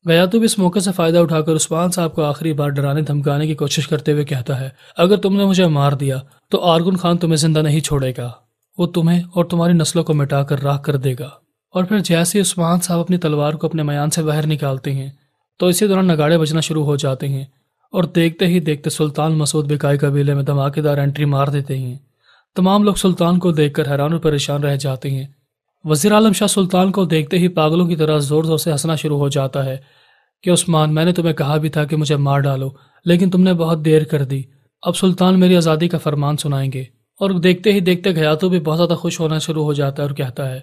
گھیاتو بھی اس موقع سے فائدہ اٹھا کر عثمان صاحب کو آخری بار ڈرانے دھمکانے کی کوشش کرتے ہوئے کہتا ہے اگر تم نے مجھے مار دیا تو آرگن خان تمہیں زندہ نہیں چھوڑے گا، وہ تمہیں اور تمہاری نسلوں کو مٹا کر راکھ کر دے گا۔ اور پھر جیسے ہی عثمان صاحب اپنی تلوار کو اپنے میان سے باہر نکالتے ہیں تو اسی دوران نگاڑے بجنا شروع ہو جاتے ہیں، اور دیکھتے ہی دیکھتے سلطان مسعود بکائی قبیلے میں دھماکے دار انٹری مار دیتے ہیں۔ تمام لوگ سلطان کو دیکھ کر حیران اور پریشان رہ جاتے ہیں۔ وزیر عالم شاہ سلطان کو دیکھتے ہی پاگلوں کی طرح زور زور سے ہنسنا شروع ہو جاتا ہے کہ عثمان، میں نے تمہیں کہا بھی تھا کہ مجھے مار ڈالو، لیکن تم نے بہت دیر کر دی۔ اب سلطان میری آزادی کا فرمان سنائیں گے۔ اور دیکھتے ہی دیکھتے گھیاتو بھی بہت زیادہ خوش ہونا شروع ہو جاتا ہے اور کہتا ہے،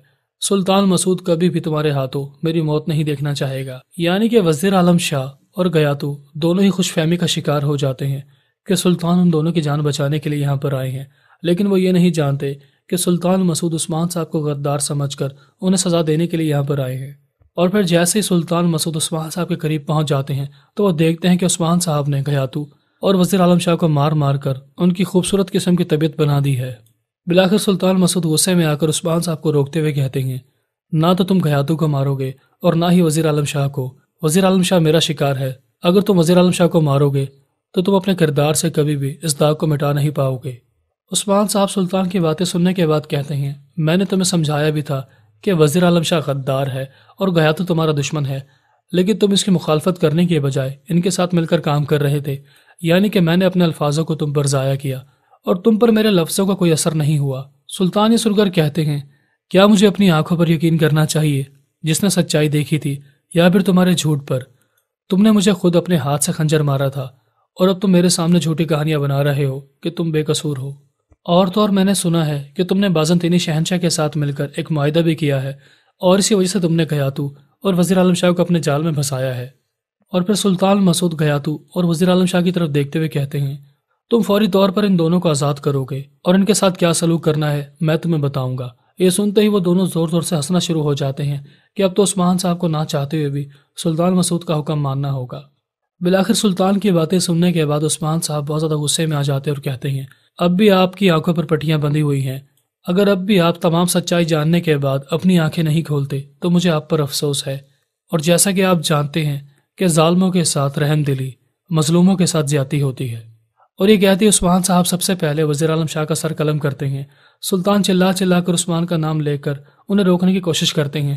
سلطان مسعود کبھی بھی تمہارے ہاتھوں میری موت نہیں دیکھنا چاہے گا۔ یعنی کہ وزیر عالم شاہ اور گھیاتو دونوں ہی خوش فہمی کا شکار ہو جاتے ہیں کہ سلطان ان دونوں کی جان بچانے کے لیے یہاں پر آئے ہیں، لیکن وہ یہ نہیں جانتے کہ سلطان مسعود عثمان صاحب کو غدار سمجھ کر انہیں سزا دینے کے لیے یہاں پر آئے ہیں۔ اور پھر جیسے ہی سلطان مسعود عثمان صاحب کے قریب پہنچ جاتے ہیں تو وہ دیکھتے ہیں کہ عثمان صاحب نے گھیاتو اور وزیر عالم شاہ کو مار مار کر ان کی خوبصورت قسم کی طبیعت بنا دی ہے۔ بلاخر سلطان مسعود غصے میں آ کر عثمان صاحب کو روکتے ہوئے کہتے ہیں، نہ تو تم گھیاتو کو مارو گے اور نہ ہی وزیر عالم شاہ کو۔ وزیر عالم شاہ میرا شکار ہے، اگر تم وزیر عالم شاہ کو مارو گے تو تم اپنے کردار سے کبھی بھی اس داغ کو مٹا نہیں پاؤ گے۔ عثمان صاحب سلطان کی باتیں سننے کے بعد کہتے ہیں، میں نے تمہیں سمجھایا بھی تھا کہ وزیر عالم شاہ غدار ہے اور گھیاتو تمہارا دشمن ہے، لیکن تم اس کی مخالفت کرنے کے بجائے ان کے ساتھ مل کر کام کر رہے تھے، یعنی کہ میں نے اپنے الفاظوں کو تم پر ضائع کیا اور تم پر میرے لفظوں کا کوئی اثر نہیں ہوا۔ سلطان یہ سن کر کہتے ہیں، کیا مجھے اپنی آنکھوں پر یقین کرنا چاہیے جس نے سچائی دیکھی تھی، یا پھر تمہارے جھوٹ پر؟ تم نے مجھے خود اپنے ہاتھ سے خنجر مارا تھا اور اب تم میرے سامنے جھوٹی کہانیاں بنا رہے ہو کہ تم بے قصور ہو۔ اور تو اور میں نے سنا ہے کہ تم نے بازنطینی شہنشاہ کے ساتھ مل کر ایک معاہدہ بھی کیا ہے، اور اسی وجہ سے تم نے گھیاتو اور وزیر عالم شاہ کو اپنے جال میں پھنسایا ہے۔ اور پھر سلطان مسعود گھیاتو اور وزیر عالم شاہ کی طرف دیکھتے ہوئے کہتے ہیں، تم فوری طور پر ان دونوں کو آزاد کرو گے اور ان کے ساتھ کیا سلوک کرنا ہے میں تمہیں بتاؤں گا۔ یہ سنتے ہی وہ دونوں زور زور سے ہنسنا شروع ہو جاتے ہیں کہ اب تو عثمان صاحب کو نہ چاہتے ہوئے بھی سلطان مسعود کا حکم ماننا ہوگا۔ بلاخر سلطان کی باتیں سننے کے بعد عثمان صاحب بہت زیادہ غصے میں آ جاتے اور کہتے ہیں، اب بھی آپ کی آنکھوں پر پٹیاں بندھی ہوئی ہیں، اگر اب بھی آپ تمام سچائی جاننے کے بعد اپنی آنکھیں نہیں کھولتے تو مجھے آپ پر افسوس ہے۔ اور جیسا کہ آپ جانتے ہیں کہ ظالموں کے ساتھ رحم دلی مظلوموں کے ساتھ زیادتی ہوتی ہے۔ اور یہ کہتے عثمان صاحب سب سے پہلے وزیر عالم شاہ کا سر قلم کرتے ہیں۔ سلطان چلا چلا کر عثمان کا نام لے کر انہیں روکنے کی کوشش کرتے ہیں،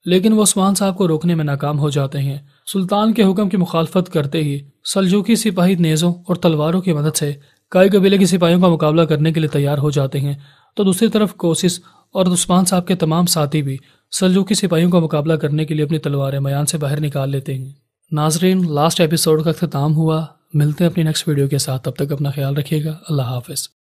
لیکن وہ عثمان صاحب کو روکنے میں ناکام ہو جاتے ہیں۔ سلطان کے حکم کی مخالفت کرتے ہی سلجوقی سپاہی نیزوں اور تلواروں کی مدد سے کائی قبیلے کے سپاہیوں کا مقابلہ کرنے کے لیے تیار ہو جاتے ہیں، تو دوسری طرف کوسس اور عثمان صاحب کے تمام ساتھی بھی سلجوقی سپاہیوں کا مقابلہ کرنے کے لیے اپنی تلواریں میان سے باہر نکال لیتے ہیں۔ ناظرین، لاسٹ ایپیسوڈ کا اختتام ہوا، ملتے ہیں اپنی نیکسٹ ویڈیو کے ساتھ، تب تک اپنا خیال رکھیے گا، اللہ حافظ۔